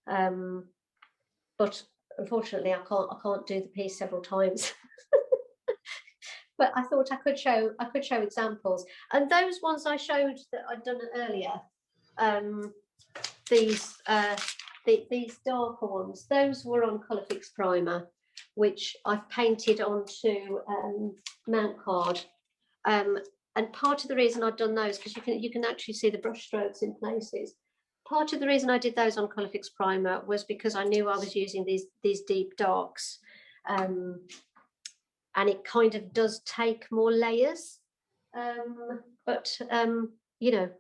But unfortunately I can't do the piece several times. But I thought I could show examples, and those ones I showed that I'd done earlier, these darker ones, those were on Colourfix primer, which I've painted onto mount card. And part of the reason I've done those, because you can actually see the brush strokes in places. Part of the reason I did those on Colourfix primer was because I knew I was using these deep darks. And it kind of does take more layers, but you know,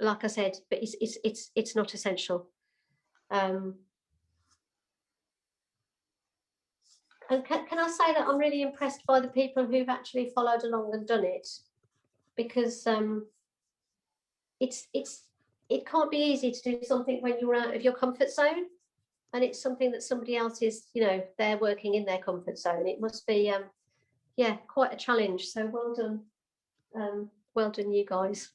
like I said, but it's not essential. And can I say that I'm really impressed by the people who've actually followed along and done it, because it can't be easy to do something when you're out of your comfort zone, and it's something that somebody else is, you know, they're working in their comfort zone. It must be yeah, quite a challenge. So well done you guys.